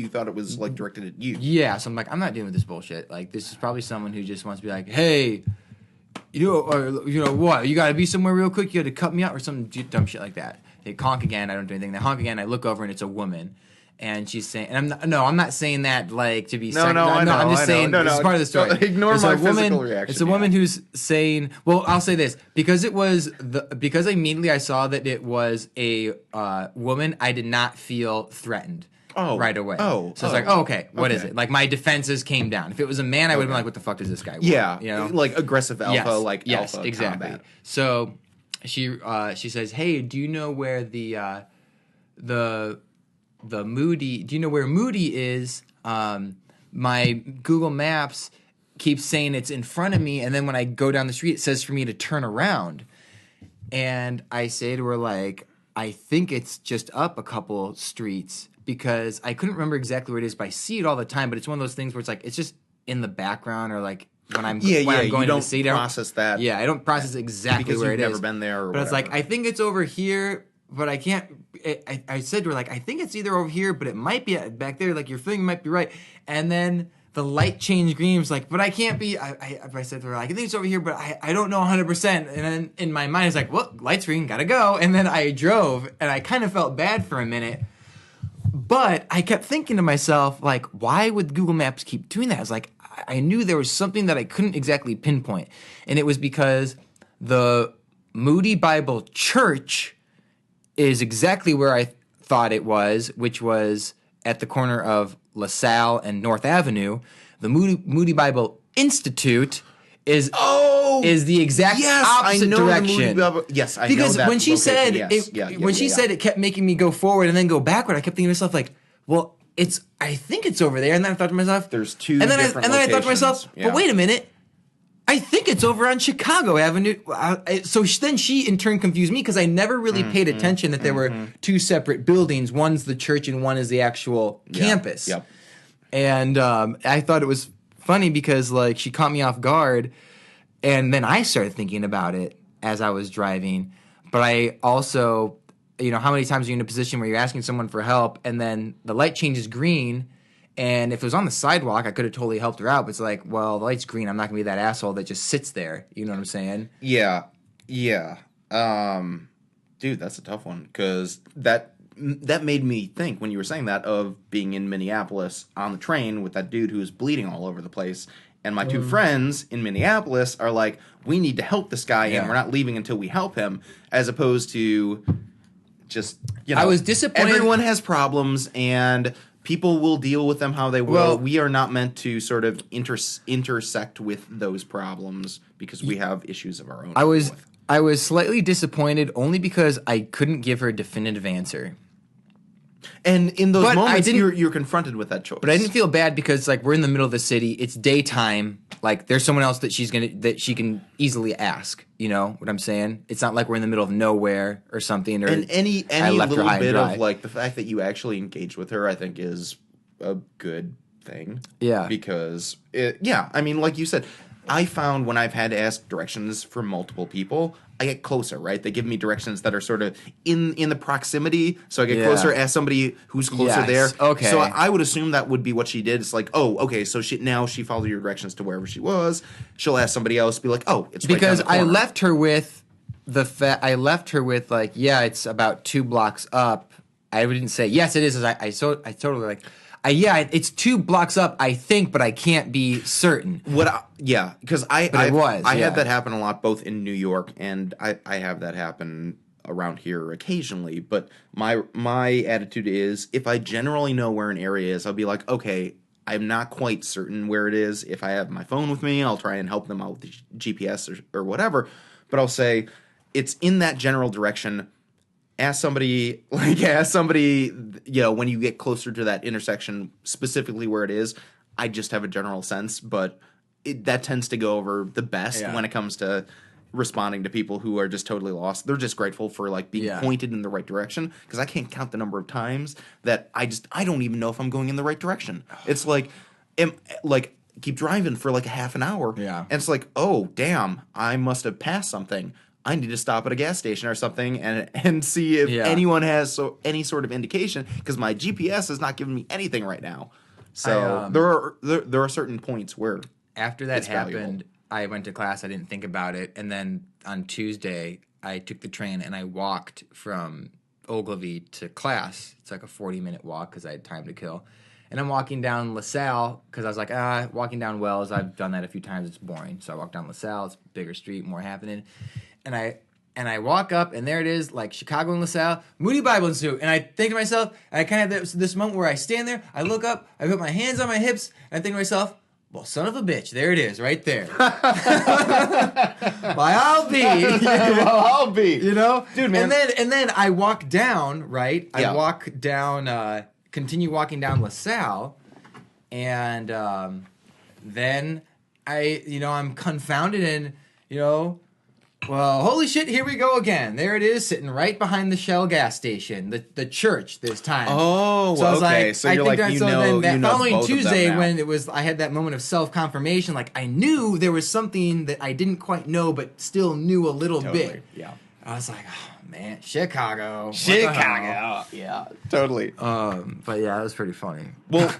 [SPEAKER 1] thought it was like directed at you?
[SPEAKER 2] Yeah, so I'm like, I'm not dealing with this bullshit. Like, this is probably someone who just wants to be like, hey, you know what? You got to be somewhere real quick. You got to cut me out or some dumb shit like that. They honk again. I don't do anything. They honk again. I look over and it's a woman. And she's saying, and I'm not saying that like to be.
[SPEAKER 1] I'm just
[SPEAKER 2] saying this is part of the story.
[SPEAKER 1] Ignore my physical reaction.
[SPEAKER 2] It's a woman who's saying, well, I'll say this because because immediately I saw that it was a woman. I did not feel threatened. Right away. So I was like, okay, what is it? Like my defenses came down. If it was a man, I would have been like, what the fuck does this guy want?
[SPEAKER 1] Yeah,
[SPEAKER 2] you know,
[SPEAKER 1] like aggressive alpha, alpha
[SPEAKER 2] exactly. Combat. So she says, hey, do you know where the Moody, do you know where Moody is? My Google Maps keeps saying it's in front of me, and then when I go down the street, it says for me to turn around. And I say to her, like, I think it's just up a couple streets, because I couldn't remember exactly where it is, but I see it all the time, but it's one of those things where it's like, it's just in the background, or like when I'm going to the city.
[SPEAKER 1] You don't process that.
[SPEAKER 2] Yeah, I don't process exactly where it is.
[SPEAKER 1] Because you've never been there or
[SPEAKER 2] But it's like, I think it's over here, but I can't. I said to her, like, I think it's either over here, but it might be back there. Like, your feeling might be right. And then the light changed green. It was like, but I can't be. I said to her, like, I think it's over here, but I don't know 100%. And then in my mind, it's like, well, light's green, gotta go. And then I drove, and I kind of felt bad for a minute. But I kept thinking to myself, like, why would Google Maps keep doing that? I was like, I knew there was something that I couldn't exactly pinpoint. And it was because the Moody Bible Church is exactly where I thought it was, which was at the corner of LaSalle and North Avenue. The Moody Bible Institute is the exact opposite direction.
[SPEAKER 1] Yes, I know that.
[SPEAKER 2] Because when she said it kept making me go forward and then go backward, I kept thinking to myself, like, well, I think it's over there. And then I thought to myself,
[SPEAKER 1] there's two different locations.
[SPEAKER 2] And then I thought to myself, but wait a minute. I think it's over on Chicago Avenue. So then she, in turn, confused me because I never really paid attention that there were two separate buildings. One's the church and one is the actual campus. Yep. And I thought it was funny because, like, she caught me off guard. And then I started thinking about it as I was driving. But I also, how many times are you in a position where you're asking someone for help and then the light changes green? And if it was on the sidewalk, I could have totally helped her out. But it's like, well, the light's green. I'm not going to be that asshole that just sits there. You know what I'm saying?
[SPEAKER 1] Yeah. Dude, that's a tough one. Because that made me think, when you were saying that, of being in Minneapolis on the train with that dude who was bleeding all over the place. And my two friends in Minneapolis are like, we need to help this guy, and we're not leaving until we help him. As opposed to just, you know,
[SPEAKER 2] I was disappointed.
[SPEAKER 1] Everyone has problems, and people will deal with them how they will. Well, we are not meant to sort of intersect with those problems because we have issues of our own.
[SPEAKER 2] I was slightly disappointed only because I couldn't give her a definitive answer.
[SPEAKER 1] And in those moments, you're confronted with that choice.
[SPEAKER 2] But I didn't feel bad because, like, we're in the middle of the city. It's daytime. Like, there's someone else that she can easily ask. You know what I'm saying? It's not like we're in the middle of nowhere or something. Or
[SPEAKER 1] and any little bit of, like, the fact that you actually engaged with her, I think, is a good thing.
[SPEAKER 2] Yeah.
[SPEAKER 1] Because, I mean, like you said, I found when I've had to ask directions for multiple people, I get closer, right? They give me directions that are sort of in the proximity, so I get closer, ask somebody who's closer there.
[SPEAKER 2] Okay.
[SPEAKER 1] So I would assume that would be what she did. It's like, oh, okay, so she followed your directions to wherever she was. She'll ask somebody else, be like, oh, it's
[SPEAKER 2] because
[SPEAKER 1] right down the corner.
[SPEAKER 2] I left her with like, yeah, it's about 2 blocks up. I didn't say yes, it is. I totally like. It's 2 blocks up, I think, but I can't be certain.
[SPEAKER 1] Because I had that happen a lot, both in New York, and I have that happen around here occasionally. But my attitude is, if I generally know where an area is, I'll be like, okay, I'm not quite certain where it is. If I have my phone with me, I'll try and help them out with the GPS or whatever. But I'll say, it's in that general direction. Ask somebody, you know, when you get closer to that intersection, specifically where it is. I just have a general sense, but that tends to go over the best when it comes to responding to people who are just totally lost. They're just grateful for, like, being pointed in the right direction, because I can't count the number of times that I don't even know if I'm going in the right direction. It's like, keep driving for like a half an hour, and it's like, oh, damn, I must have passed something. I need to stop at a gas station or something and see if anyone has any sort of indication, because my GPS is not giving me anything right now. So there are certain points where
[SPEAKER 2] after that happened, I went to class. I didn't think about it, and then on Tuesday I took the train and I walked from Ogilvy to class. It's like a 40-minute walk because I had time to kill. And I'm walking down LaSalle because I was like, walking down Wells, I've done that a few times. It's boring. So I walk down LaSalle. It's a bigger street, more happening. And I walk up, and there it is, like Chicago and LaSalle, Moody Bible Institute. And I think to myself, and I kind of have this moment where I stand there, I look up, I put my hands on my hips, and I think to myself, well, son of a bitch, there it is, right there. Why, I'll be.
[SPEAKER 1] I'll be.
[SPEAKER 2] You know?
[SPEAKER 1] Dude, man.
[SPEAKER 2] And then I walk down, right? I walk down, continue walking down LaSalle, and then I'm confounded and, well, holy shit, here we go again. There it is, sitting right behind the Shell gas station, the church this time.
[SPEAKER 1] Oh, so okay. Like, so you're like,
[SPEAKER 2] then following Tuesday, when I had that moment of self-confirmation, like I knew there was something that I didn't quite know, but still knew a little bit.
[SPEAKER 1] Yeah.
[SPEAKER 2] I was like, oh man, Chicago.
[SPEAKER 1] Yeah, totally.
[SPEAKER 2] But yeah, it was pretty funny.
[SPEAKER 1] Well,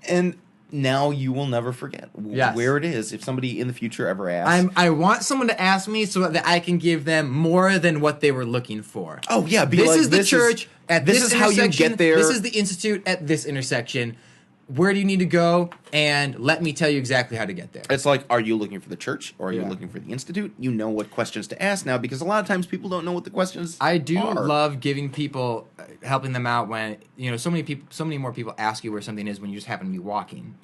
[SPEAKER 1] and now you will never forget where it is if somebody in the future ever asks.
[SPEAKER 2] I want someone to ask me so that I can give them more than what they were looking for.
[SPEAKER 1] Oh, yeah.
[SPEAKER 2] This is the church at this intersection.
[SPEAKER 1] This is how you get there.
[SPEAKER 2] This is the institute at this intersection. Where do you need to go? And let me tell you exactly how to get there.
[SPEAKER 1] It's like, are you looking for the church or are you looking for the institute? You know what questions to ask now, because a lot of times people don't know what the questions are.
[SPEAKER 2] I do love giving people, helping them out when, so many more people ask you where something is when you just happen to be walking,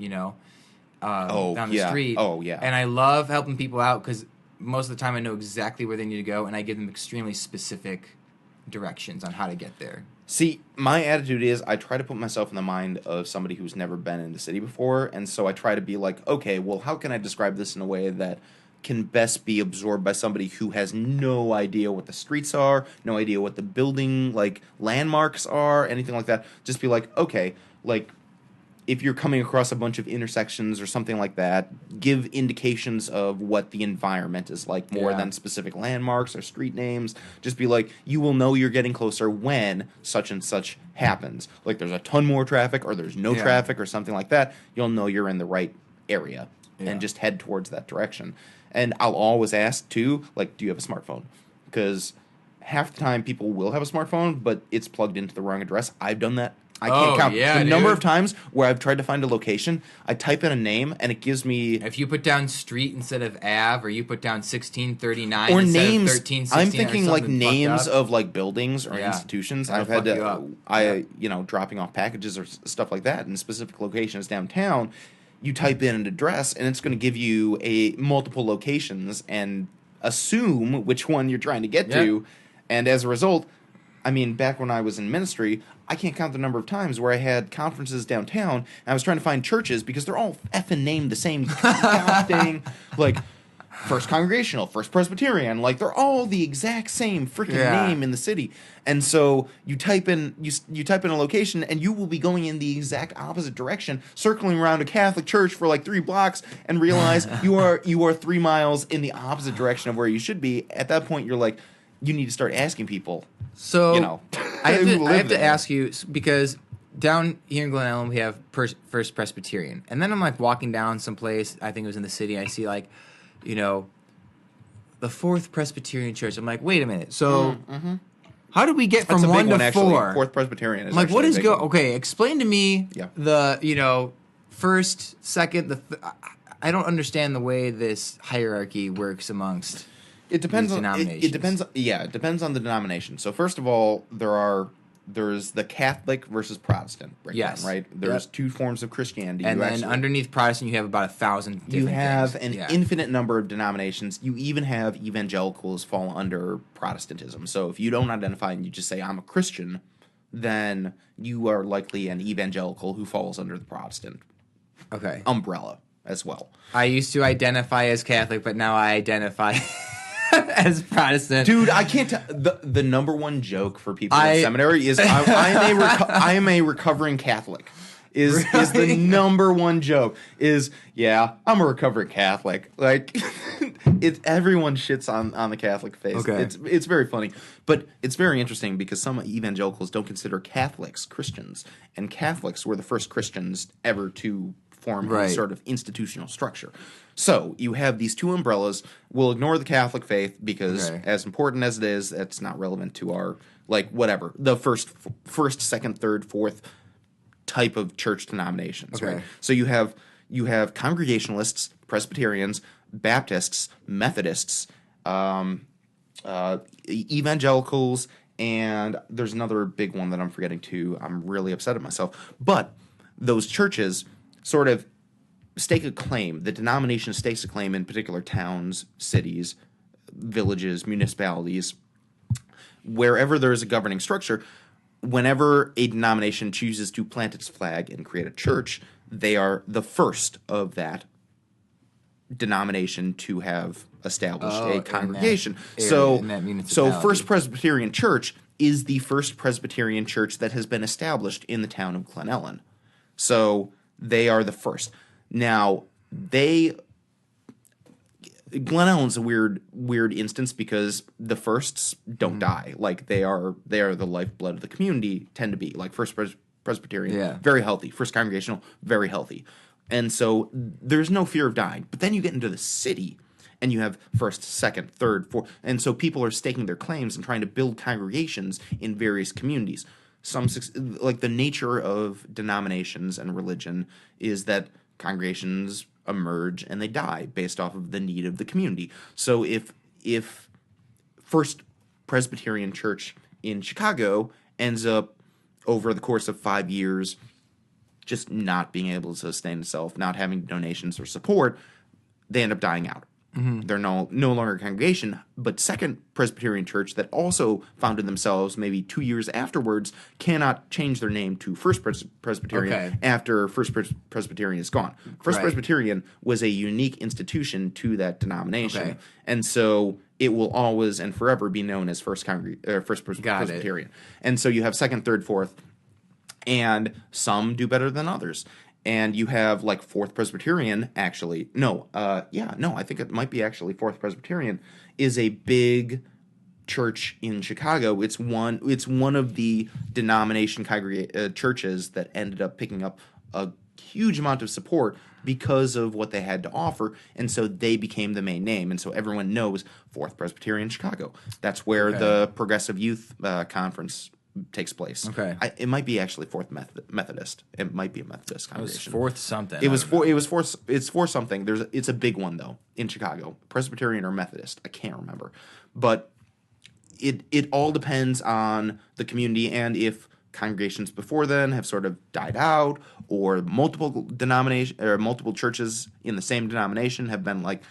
[SPEAKER 2] down the street.
[SPEAKER 1] Oh, yeah.
[SPEAKER 2] And I love helping people out because most of the time I know exactly where they need to go, and I give them extremely specific directions on how to get there.
[SPEAKER 1] See, my attitude is I try to put myself in the mind of somebody who's never been in the city before, and so I try to be like, okay, well, how can I describe this in a way that can best be absorbed by somebody who has no idea what the streets are, no idea what the building, like, landmarks are, anything like that. Just be like, okay, like, if you're coming across a bunch of intersections or something like that, give indications of what the environment is like more than specific landmarks or street names. Just be like, you will know you're getting closer when such and such happens. Like there's a ton more traffic or there's no traffic or something like that. You'll know you're in the right area and just head towards that direction. And I'll always ask, too, like, do you have a smartphone? Because half the time people will have a smartphone, but it's plugged into the wrong address. I've done that I can't count the number of times where I've tried to find a location. I type in a name and it gives me.
[SPEAKER 2] If you put down street instead of Ave, or you put down 1639
[SPEAKER 1] or
[SPEAKER 2] instead
[SPEAKER 1] names,
[SPEAKER 2] of 1316,
[SPEAKER 1] I'm thinking like names of like buildings or institutions. I've had to, dropping off packages or stuff like that in specific locations downtown. You type in an address and it's going to give you multiple locations and assume which one you're trying to get to, and as a result. I mean, back when I was in ministry, I can't count the number of times where I had conferences downtown, and I was trying to find churches because they're all effing named the same thing. Like, First Congregational, First Presbyterian. Like, they're all the exact same freaking name in the city. And so you type in a location, and you will be going in the exact opposite direction, circling around a Catholic church for like 3 blocks, and realize you are 3 miles in the opposite direction of where you should be. At that point, you're like, you need to start asking people.
[SPEAKER 2] So, I have to ask you, because down here in Glen Ellen, we have First Presbyterian. And then I'm like walking down someplace, I think it was in the city, I see like, the Fourth Presbyterian Church. I'm like, wait a minute. So, how did we get from 1 to 4?
[SPEAKER 1] Fourth Presbyterian is
[SPEAKER 2] like, what is okay, explain to me the, first, second, I don't understand the way this hierarchy works amongst...
[SPEAKER 1] It depends on it depends. Yeah, it depends on the denomination. So first of all, there's the Catholic versus Protestant breakdown, right? There's 2 forms of Christianity.
[SPEAKER 2] And then underneath Protestant, you have about 1,000 different
[SPEAKER 1] You have
[SPEAKER 2] things.
[SPEAKER 1] an infinite number of denominations. You even have evangelicals fall under Protestantism. So if you don't identify and you just say, I'm a Christian, then you are likely an evangelical who falls under the Protestant umbrella as well.
[SPEAKER 2] I used to identify as Catholic, but now I identify... as Protestant.
[SPEAKER 1] Dude, I can't tell. The number one joke for people in seminary is I am a recovering Catholic. Is the number one joke. I'm a recovering Catholic. Like, everyone shits on the Catholic faith.
[SPEAKER 2] Okay.
[SPEAKER 1] It's very funny. But it's very interesting because some evangelicals don't consider Catholics Christians. And Catholics were the first Christians ever to form a sort of institutional structure. So you have these 2 umbrellas. We'll ignore the Catholic faith because as important as it is, that's not relevant to our, the first, second, third, fourth type of church denominations, right? So you have Congregationalists, Presbyterians, Baptists, Methodists, evangelicals, and there's another big one that I'm forgetting too. I'm really upset at myself. But those churches sort of stake a claim. The denomination stakes a claim in particular towns, cities, villages, municipalities, wherever there is a governing structure. Whenever a denomination chooses to plant its flag and create a church, they are the first of that denomination to have established a congregation. So First Presbyterian Church is the first Presbyterian church that has been established in the town of Glen Ellen. So they are the first. Now, Glen Ellen's a weird instance because the firsts don't die. Like, they are the lifeblood of the community, tend to be. Like, First Presbyterian, very healthy. First Congregational, very healthy. And so there's no fear of dying. But then you get into the city, and you have first, second, third, fourth. And so people are staking their claims and trying to build congregations in various communities. The nature of denominations and religion is that congregations emerge and they die based off of the need of the community. So if First Presbyterian Church in Chicago ends up over the course of 5 years just not being able to sustain itself, not having donations or support, they end up dying out. They're no longer a congregation, but Second Presbyterian Church that also founded themselves maybe 2 years afterwards cannot change their name to First Presbyterian after First Presbyterian is gone. First Presbyterian was a unique institution to that denomination, and so it will always and forever be known as First Presbyterian. And so you have second, third, fourth, and some do better than others. And you have like Fourth Presbyterian, actually. I think it might be actually Fourth Presbyterian is a big church in Chicago. It's one of the denomination churches that ended up picking up a huge amount of support because of what they had to offer, and so they became the main name, and so everyone knows Fourth Presbyterian Chicago. That's where the Progressive Youth Conference takes place.
[SPEAKER 2] Okay.
[SPEAKER 1] It might be actually Fourth Methodist. It might be a Methodist congregation.
[SPEAKER 2] It was Fourth something.
[SPEAKER 1] It's for something. It's a big one though in Chicago. Presbyterian or Methodist. I can't remember. But it all depends on the community and if congregations before then have sort of died out, or multiple churches in the same denomination have been like,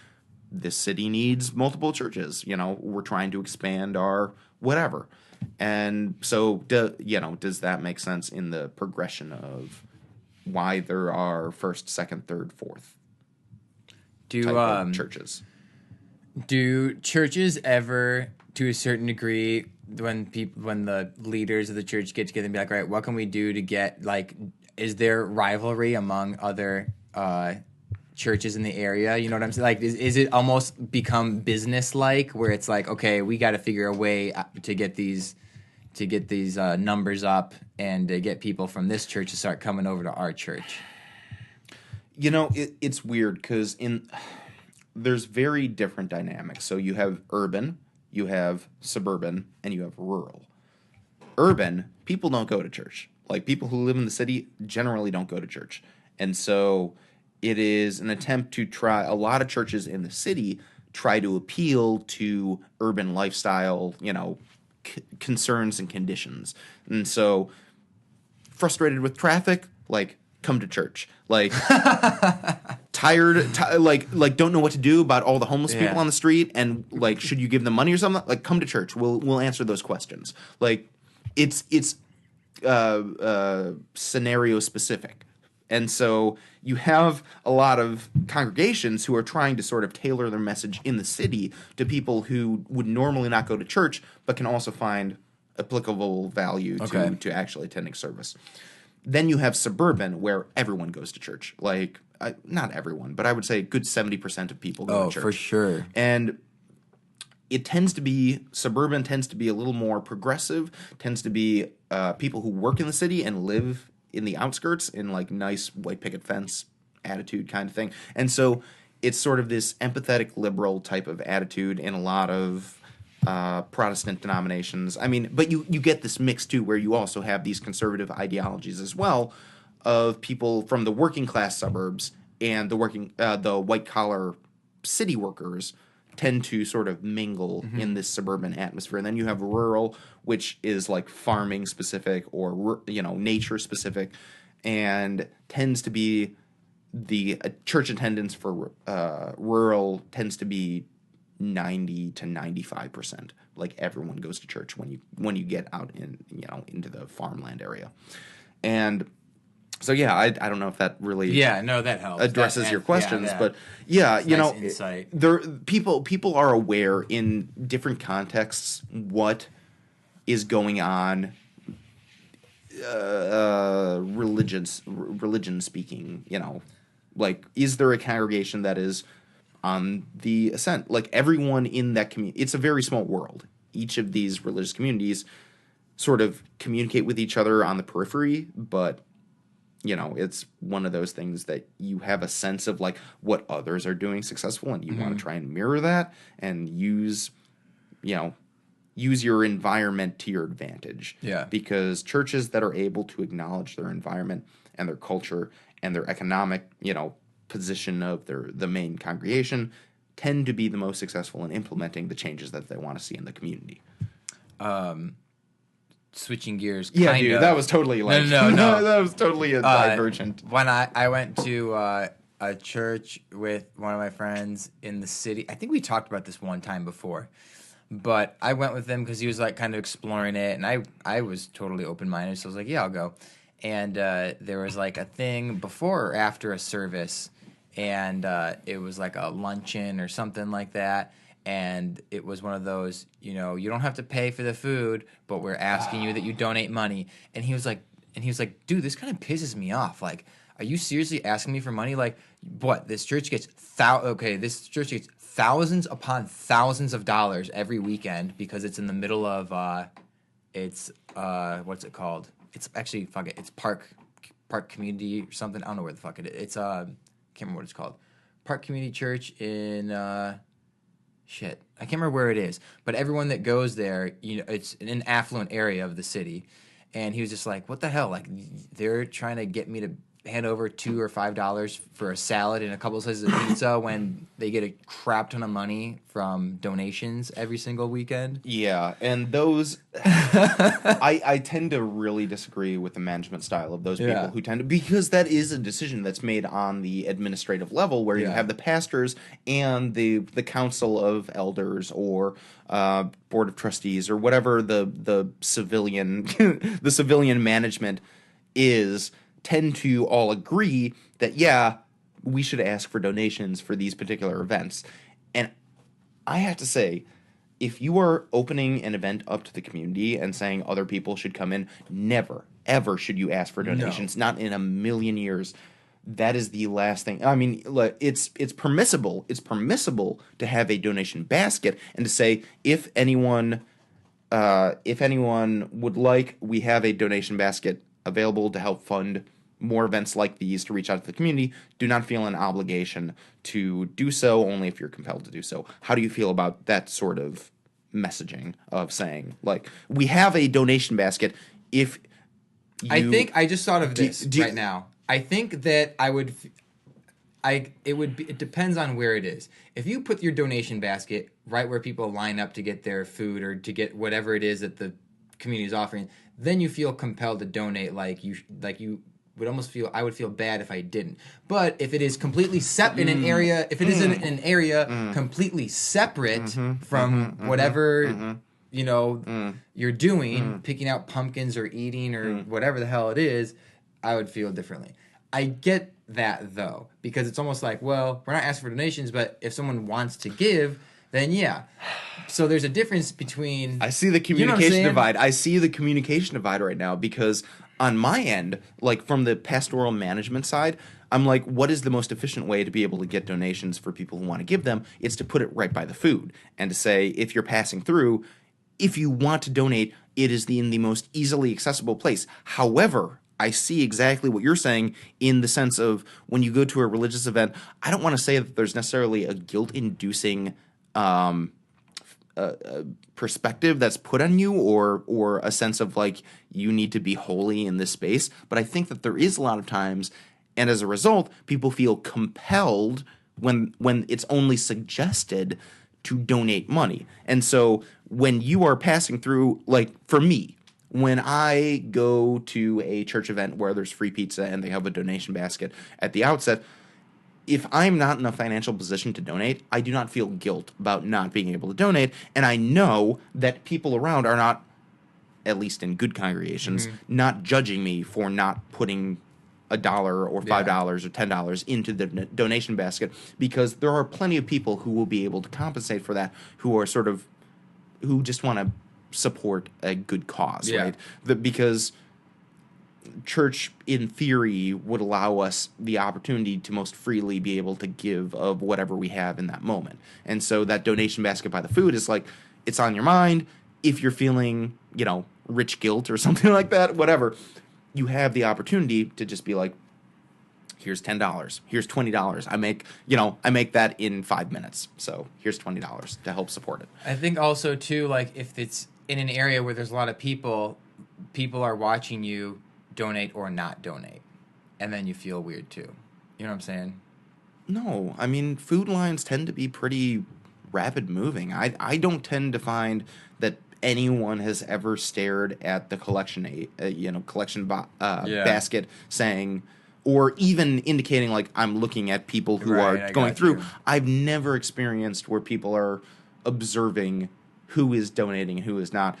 [SPEAKER 1] this city needs multiple churches. We're trying to expand our whatever. And so, does that make sense in the progression of why there are first, second, third, fourth type of churches?
[SPEAKER 2] Do churches ever, to a certain degree, when the leaders of the church get together and be like, all right, what can we do to get, like, is there rivalry among other churches in the area? You know what I'm saying? Like, is it almost become business-like, where it's like, okay, we got to figure a way to get these numbers up and to get people from this church to start coming over to our church?
[SPEAKER 1] It's weird because there's very different dynamics. So you have urban, you have suburban, and you have rural. Urban, people don't go to church. Like, people who live in the city generally don't go to church. And so it is an attempt to try, a lot of churches in the city try to appeal to urban lifestyle, concerns and conditions. And so, frustrated with traffic, like, come to church. Like, like don't know what to do about all the homeless people on the street, and like, should you give them money or something? Like, come to church. We'll answer those questions. Like, it's scenario specific. And so you have a lot of congregations who are trying to sort of tailor their message in the city to people who would normally not go to church, but can also find applicable value to actually attending service. Then you have suburban, where everyone goes to church. Like, not everyone, but I would say a good 70% of people go to church.
[SPEAKER 2] Oh, for sure.
[SPEAKER 1] And suburban tends to be a little more progressive, tends to be people who work in the city and live in the outskirts in like nice white picket fence attitude kind of thing. And so it's sort of this empathetic liberal type of attitude in a lot of Protestant denominations. I mean, but you get this mix too, where you also have these conservative ideologies as well of people from the working class suburbs, and the white collar city workers tend to sort of mingle in this suburban atmosphere. And then you have rural, which is like farming specific or nature specific, and tends to be the church attendance for rural tends to be 90 to 95%. Like, everyone goes to church when you get out into the farmland area. And so I don't know if that really
[SPEAKER 2] that helps.
[SPEAKER 1] addresses your questions, but nice
[SPEAKER 2] insight.
[SPEAKER 1] People are aware in different contexts what is going on, religion speaking. Like, is there a congregation that is on the ascent? Like, everyone in that community, it's a very small world. Each of these religious communities sort of communicate with each other on the periphery, but it's one of those things that you have a sense of like what others are doing successful, and you want to try and mirror that and use your environment to your advantage.
[SPEAKER 2] Yeah.
[SPEAKER 1] Because churches that are able to acknowledge their environment and their culture and their economic, position of the main congregation tend to be the most successful in implementing the changes that they want to see in the community.
[SPEAKER 2] Switching gears.
[SPEAKER 1] Yeah, dude, that was totally like... No. That was totally a divergent.
[SPEAKER 2] When I went to a church with one of my friends in the city, I think we talked about this one time before, but I went with him because he was like kind of exploring it, and I was totally open-minded, so I was like, yeah, I'll go. And there was like a thing before or after a service, and it was like a luncheon or something like that. And it was one of those, you don't have to pay for the food, but we're asking you that you donate money. And he was like, dude, this kind of pisses me off. Like, are you seriously asking me for money? Like, what? This church gets thousands upon thousands of dollars every weekend because it's in the middle of what's it called? It's actually it's Park Community or something. I don't know where the fuck it is. It's can't remember what it's called. Park Community Church in shit, I can't remember where it is, but everyone that goes there, it's in an affluent area of the city, and he was just like, what the hell? Like, they're trying to get me to hand over $2 or $5 for a salad and a couple of slices of pizza when they get a crap ton of money from donations every single weekend.
[SPEAKER 1] Yeah, and those I tend to really disagree with the management style of those people who tend to, because that is a decision that's made on the administrative level where you have the pastors and the council of elders or board of trustees or whatever the civilian the civilian management is, tend to all agree that, we should ask for donations for these particular events. And I have to say, if you are opening an event up to the community and saying other people should come in, never, ever should you ask for donations. No. Not in a million years. That is the last thing. I mean, it's permissible. It's permissible to have a donation basket and to say, if anyone would like, we have a donation basket available to help fund more events like these to reach out to the community. Do not feel an obligation to do so, only if you're compelled to do so. How do you feel about that sort of messaging of saying, like, we have a donation basket if you...
[SPEAKER 2] I just thought of this right now. I think that it depends on where it is. If you put your donation basket right where people line up to get their food or to get whatever it is that the community is offering, then you feel compelled to donate. Would almost feel, I would feel bad if I didn't. But if it is completely in an area, if it is in an area completely separate from whatever you're doing, picking out pumpkins or eating or whatever the hell it is, I would feel differently. I get that though, because it's almost like, well, we're not asking for donations, but if someone wants to give, then yeah. So there's a difference between...
[SPEAKER 1] I see the communication divide. I see the communication divide right now, because on my end, like from the pastoral management side, I'm like, what is the most efficient way to be able to get donations for people who want to give them? It's to put it right by the food and to say, if you're passing through, if you want to donate, it is in the most easily accessible place. However, I see exactly what you're saying in the sense of when you go to a religious event, I don't want to say that there's necessarily a guilt-inducing perspective that's put on you or a sense of like you need to be holy in this space, but I think that there is a lot of times, and as a result, people feel compelled when it's only suggested to donate money. And so when you are passing through, like for me, when I go to a church event where there's free pizza and they have a donation basket at the outset, if I'm not in a financial position to donate, I do not feel guilt about not being able to donate. And I know that people around are not, at least in good congregations, not judging me for not putting $1 or $5 or $10 into the donation basket, because there are plenty of people who will be able to compensate for that, who are who just want to support a good cause, right? Because church, in theory, would allow us the opportunity to most freely be able to give of whatever we have in that moment. And so that donation basket by the food is like, it's on your mind. If you're feeling, rich guilt or something like that, whatever, you have the opportunity to just be like, here's $10, here's $20. I make that in 5 minutes. So here's $20 to help support it.
[SPEAKER 2] I think also too, like if it's in an area where there's a lot of people are watching you donate or not donate, and then you feel weird too. You know what I'm saying?
[SPEAKER 1] No, I mean, food lines tend to be pretty rapid moving. I don't tend to find that anyone has ever stared at the collection basket saying, or even indicating like, I'm looking at people who are going through. You. I've never experienced where people are observing who is donating and who is not.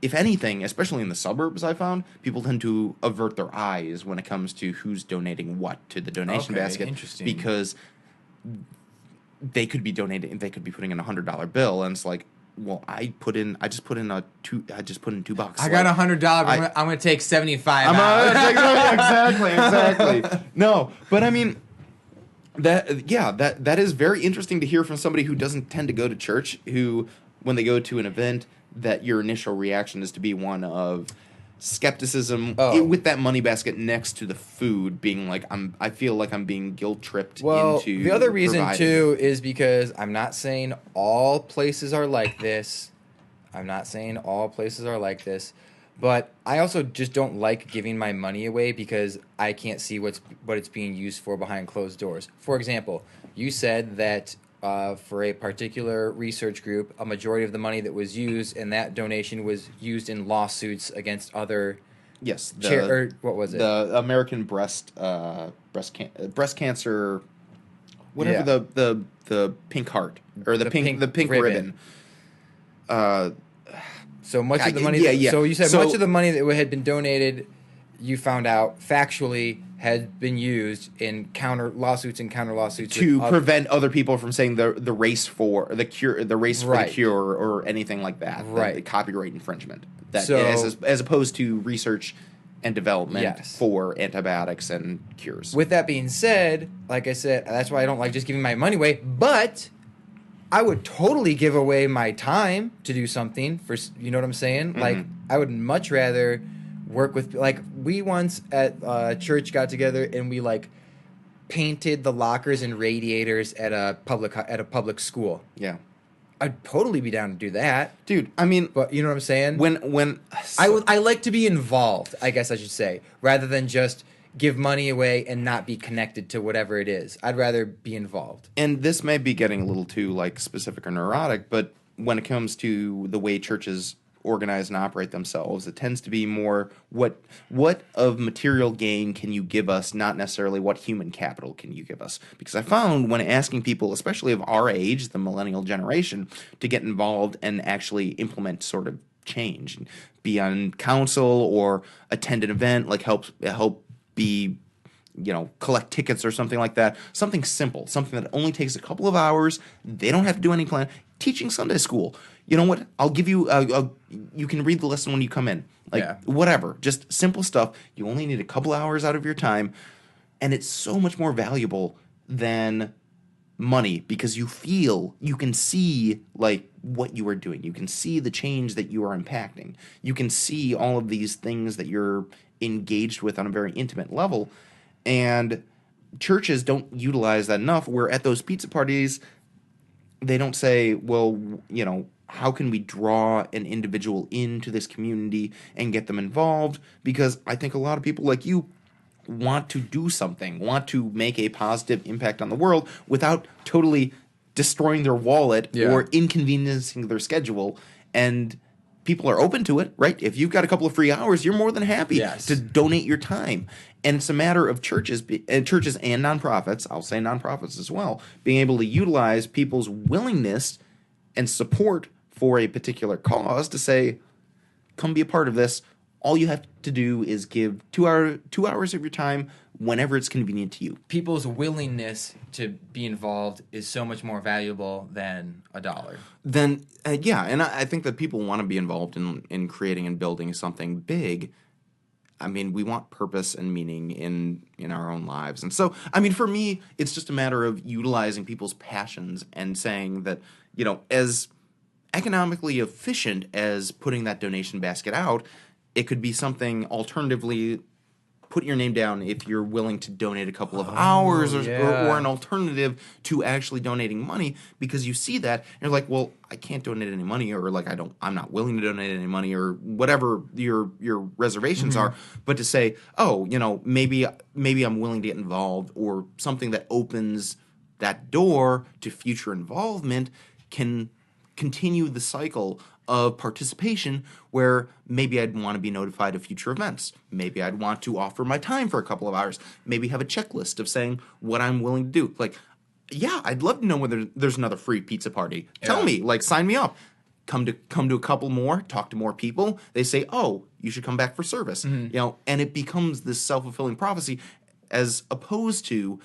[SPEAKER 1] If anything, especially in the suburbs, I found, people tend to avert their eyes when it comes to who's donating what to the donation basket.
[SPEAKER 2] Interesting.
[SPEAKER 1] Because they could be donating, they could be putting in $100 bill, and it's like, well, I just put in $2.
[SPEAKER 2] I got $100. I'm gonna take 75 out.
[SPEAKER 1] Exactly. No, but I mean, that is very interesting to hear from somebody who doesn't tend to go to church, who, when they go to an event, that your initial reaction is to be one of, skepticism with that money basket next to the food, being like, I feel like I'm being guilt tripped into
[SPEAKER 2] the other reason too is because I'm not saying all places are like this. But I also just don't like giving my money away because I can't see what it's being used for behind closed doors. For example, you said that for a particular research group, a majority of the money that was used in that donation was used in lawsuits against other.
[SPEAKER 1] Yes,
[SPEAKER 2] what was it?
[SPEAKER 1] The American breast cancer, whatever the pink heart or the pink ribbon.
[SPEAKER 2] So much of the money. So you said much of the money that had been donated, you found out factually had been used in counter lawsuits
[SPEAKER 1] to prevent other people from saying the race for the cure, for the cure, or anything like that.
[SPEAKER 2] Right,
[SPEAKER 1] the copyright infringement. As opposed to research and development for antibiotics and cures.
[SPEAKER 2] With that being said, like I said, that's why I don't like just giving my money away. But I would totally give away my time to do something for, you know what I'm saying? Mm-hmm. Like, I would much rather work with, like, we once at church got together and we like painted the lockers and radiators at a public school.
[SPEAKER 1] Yeah.
[SPEAKER 2] I'd totally be down to do that,
[SPEAKER 1] dude. I mean,
[SPEAKER 2] but you know what I'm saying? I like to be involved, I guess I should say, rather than just give money away and not be connected to whatever it is. I'd rather be involved.
[SPEAKER 1] And this may be getting a little too like specific or neurotic, but when it comes to the way churches organize and operate themselves, it tends to be more what of material gain can you give us, not necessarily what human capital can you give us. Because I found when asking people, especially of our age, the millennial generation, to get involved and actually implement sort of change, be on council or attend an event, like help be, collect tickets or something like that. Something simple, something that only takes a couple of hours. They don't have to do any plan. Teaching Sunday school. You know what? I'll give you you can read the lesson when you come in. Whatever. Just simple stuff. You only need a couple hours out of your time. And it's so much more valuable than money because you can see like what you are doing. You can see the change that you are impacting. You can see all of these things that you're engaged with on a very intimate level. And churches don't utilize that enough, where at those pizza parties, they don't say, well, how can we draw an individual into this community and get them involved? Because I think a lot of people like you want to do something, want to make a positive impact on the world without totally destroying their wallet or inconveniencing their schedule. And people are open to it, right? If you've got a couple of free hours, you're more than happy to donate your time. And it's a matter of churches and nonprofits, I'll say nonprofits as well, being able to utilize people's willingness and support for a particular cause to say, come be a part of this. All you have to do is give 2 hours of your time whenever it's convenient to you.
[SPEAKER 2] People's willingness to be involved is so much more valuable than $1.
[SPEAKER 1] And I think that people want to be involved in creating and building something big. I mean, we want purpose and meaning in our own lives. And so, I mean, for me, it's just a matter of utilizing people's passions and saying that, as economically efficient as putting that donation basket out, it could be something alternatively. Put your name down if you're willing to donate a couple of hours or an alternative to actually donating money, because you see that and you're like, well, I can't donate any money, or like I'm not willing to donate any money, or whatever your reservations are. But to say, maybe I'm willing to get involved, or something that opens that door to future involvement can continue the cycle of participation, where maybe I'd want to be notified of future events. Maybe I'd want to offer my time for a couple of hours. Maybe have a checklist of saying what I'm willing to do. Like, I'd love to know whether there's another free pizza party. Tell me, sign me up. Come to a couple more, talk to more people. They say, oh, you should come back for service. Mm-hmm. And it becomes this self-fulfilling prophecy, as opposed to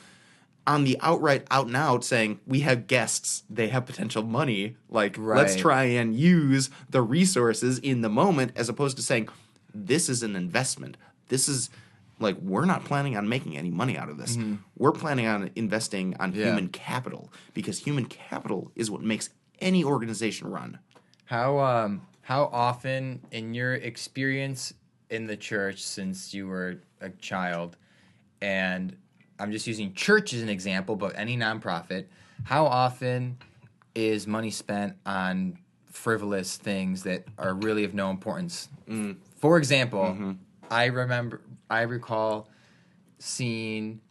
[SPEAKER 1] on the outright out and out saying, we have guests, they have potential money, let's try and use the resources in the moment, as opposed to saying, this is an investment. This is we're not planning on making any money out of this. Mm-hmm. We're planning on investing on human capital, because human capital is what makes any organization run.
[SPEAKER 2] How often in your experience in the church since you were a child, and I'm just using church as an example, but any nonprofit, how often is money spent on frivolous things that are really of no importance? For example, I recall seeing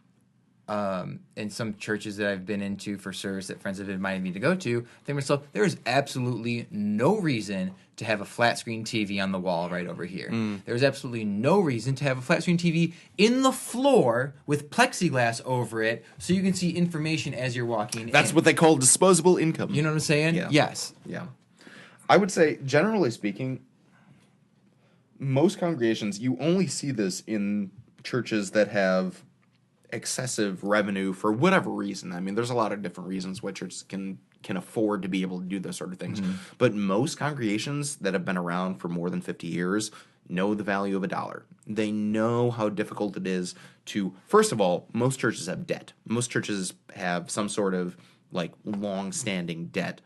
[SPEAKER 2] in some churches that I've been into for service that friends have invited me to go to, I think to myself, there is absolutely no reason to have a flat screen TV on the wall right over here. There's absolutely no reason to have a flat screen TV in the floor with plexiglass over it so you can see information as you're walking in.
[SPEAKER 1] That's what they call disposable income.
[SPEAKER 2] You know what I'm saying?
[SPEAKER 1] Yeah.
[SPEAKER 2] Yes.
[SPEAKER 1] Yeah. I would say, generally speaking, most congregations, you only see this in churches that have excessive revenue for whatever reason. I mean, there's a lot of different reasons why churches can afford to be able to do those sort of things. But most congregations that have been around for more than 50 years know the value of a dollar. They know how difficult it is to, first of all, most churches have debt. Most churches have some sort of like long-standing debt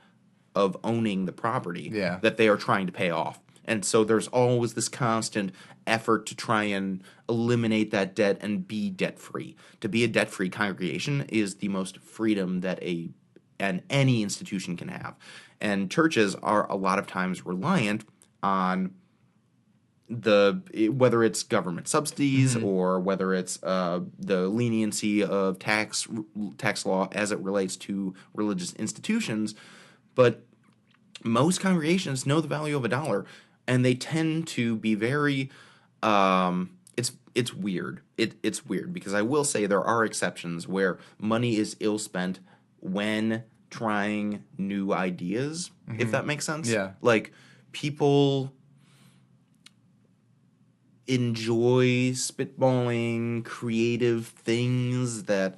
[SPEAKER 1] of owning the property that they are trying to pay off. And so there's always this constant effort to try and eliminate that debt and be debt-free. To be a debt-free congregation is the most freedom that any institution can have. And churches are a lot of times reliant on whether it's government subsidies or whether it's the leniency of tax law as it relates to religious institutions. But most congregations know the value of a dollar. And they tend to be very, it's weird. It's weird because I will say there are exceptions where money is ill spent when trying new ideas, if that makes sense.
[SPEAKER 2] Yeah.
[SPEAKER 1] Like, people enjoy spitballing creative things that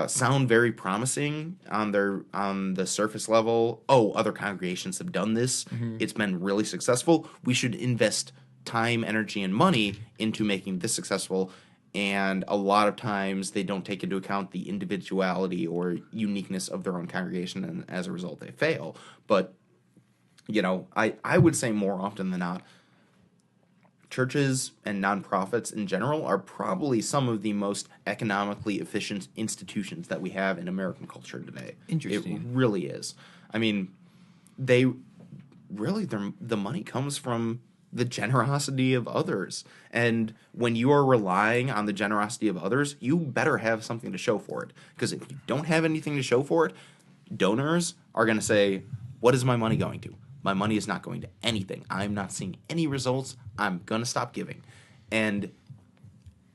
[SPEAKER 1] sound very promising on the surface level. Oh, other congregations have done this. It's been really successful. We should invest time, energy, and money into making this successful. And a lot of times they don't take into account the individuality or uniqueness of their own congregation, and as a result they fail. But, I would say more often than not, churches and nonprofits in general are probably some of the most economically efficient institutions that we have in American culture today.
[SPEAKER 2] Interesting.
[SPEAKER 1] It really is. I mean, the money comes from the generosity of others. And when you are relying on the generosity of others, you better have something to show for it. Because if you don't have anything to show for it, donors are going to say, what is my money going to? My money is not going to anything. I'm not seeing any results. I'm going to stop giving. And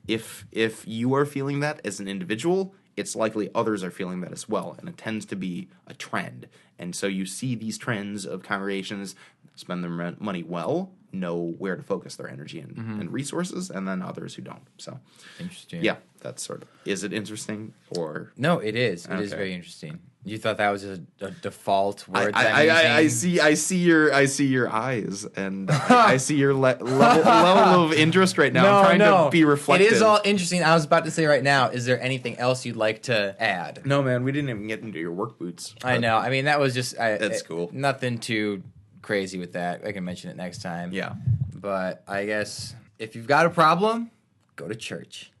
[SPEAKER 1] if you are feeling that as an individual, it's likely others are feeling that as well. And it tends to be a trend. And so you see these trends of congregations spend their money well, know where to focus their energy and resources, and then others who don't. So
[SPEAKER 2] interesting.
[SPEAKER 1] Yeah, that's sort of. Is it interesting or
[SPEAKER 2] no? It is. It is very interesting. You thought that was a default word?
[SPEAKER 1] I see your eyes, and I see your level of interest right now. I'm trying to be reflective.
[SPEAKER 2] It is all interesting. I was about to say right now, is there anything else you'd like to add?
[SPEAKER 1] No, man, we didn't even get into your work boots.
[SPEAKER 2] I know. I mean, that was just
[SPEAKER 1] that's cool.
[SPEAKER 2] Nothing too crazy with that. I can mention it next time.
[SPEAKER 1] Yeah,
[SPEAKER 2] but I guess if you've got a problem, go to church.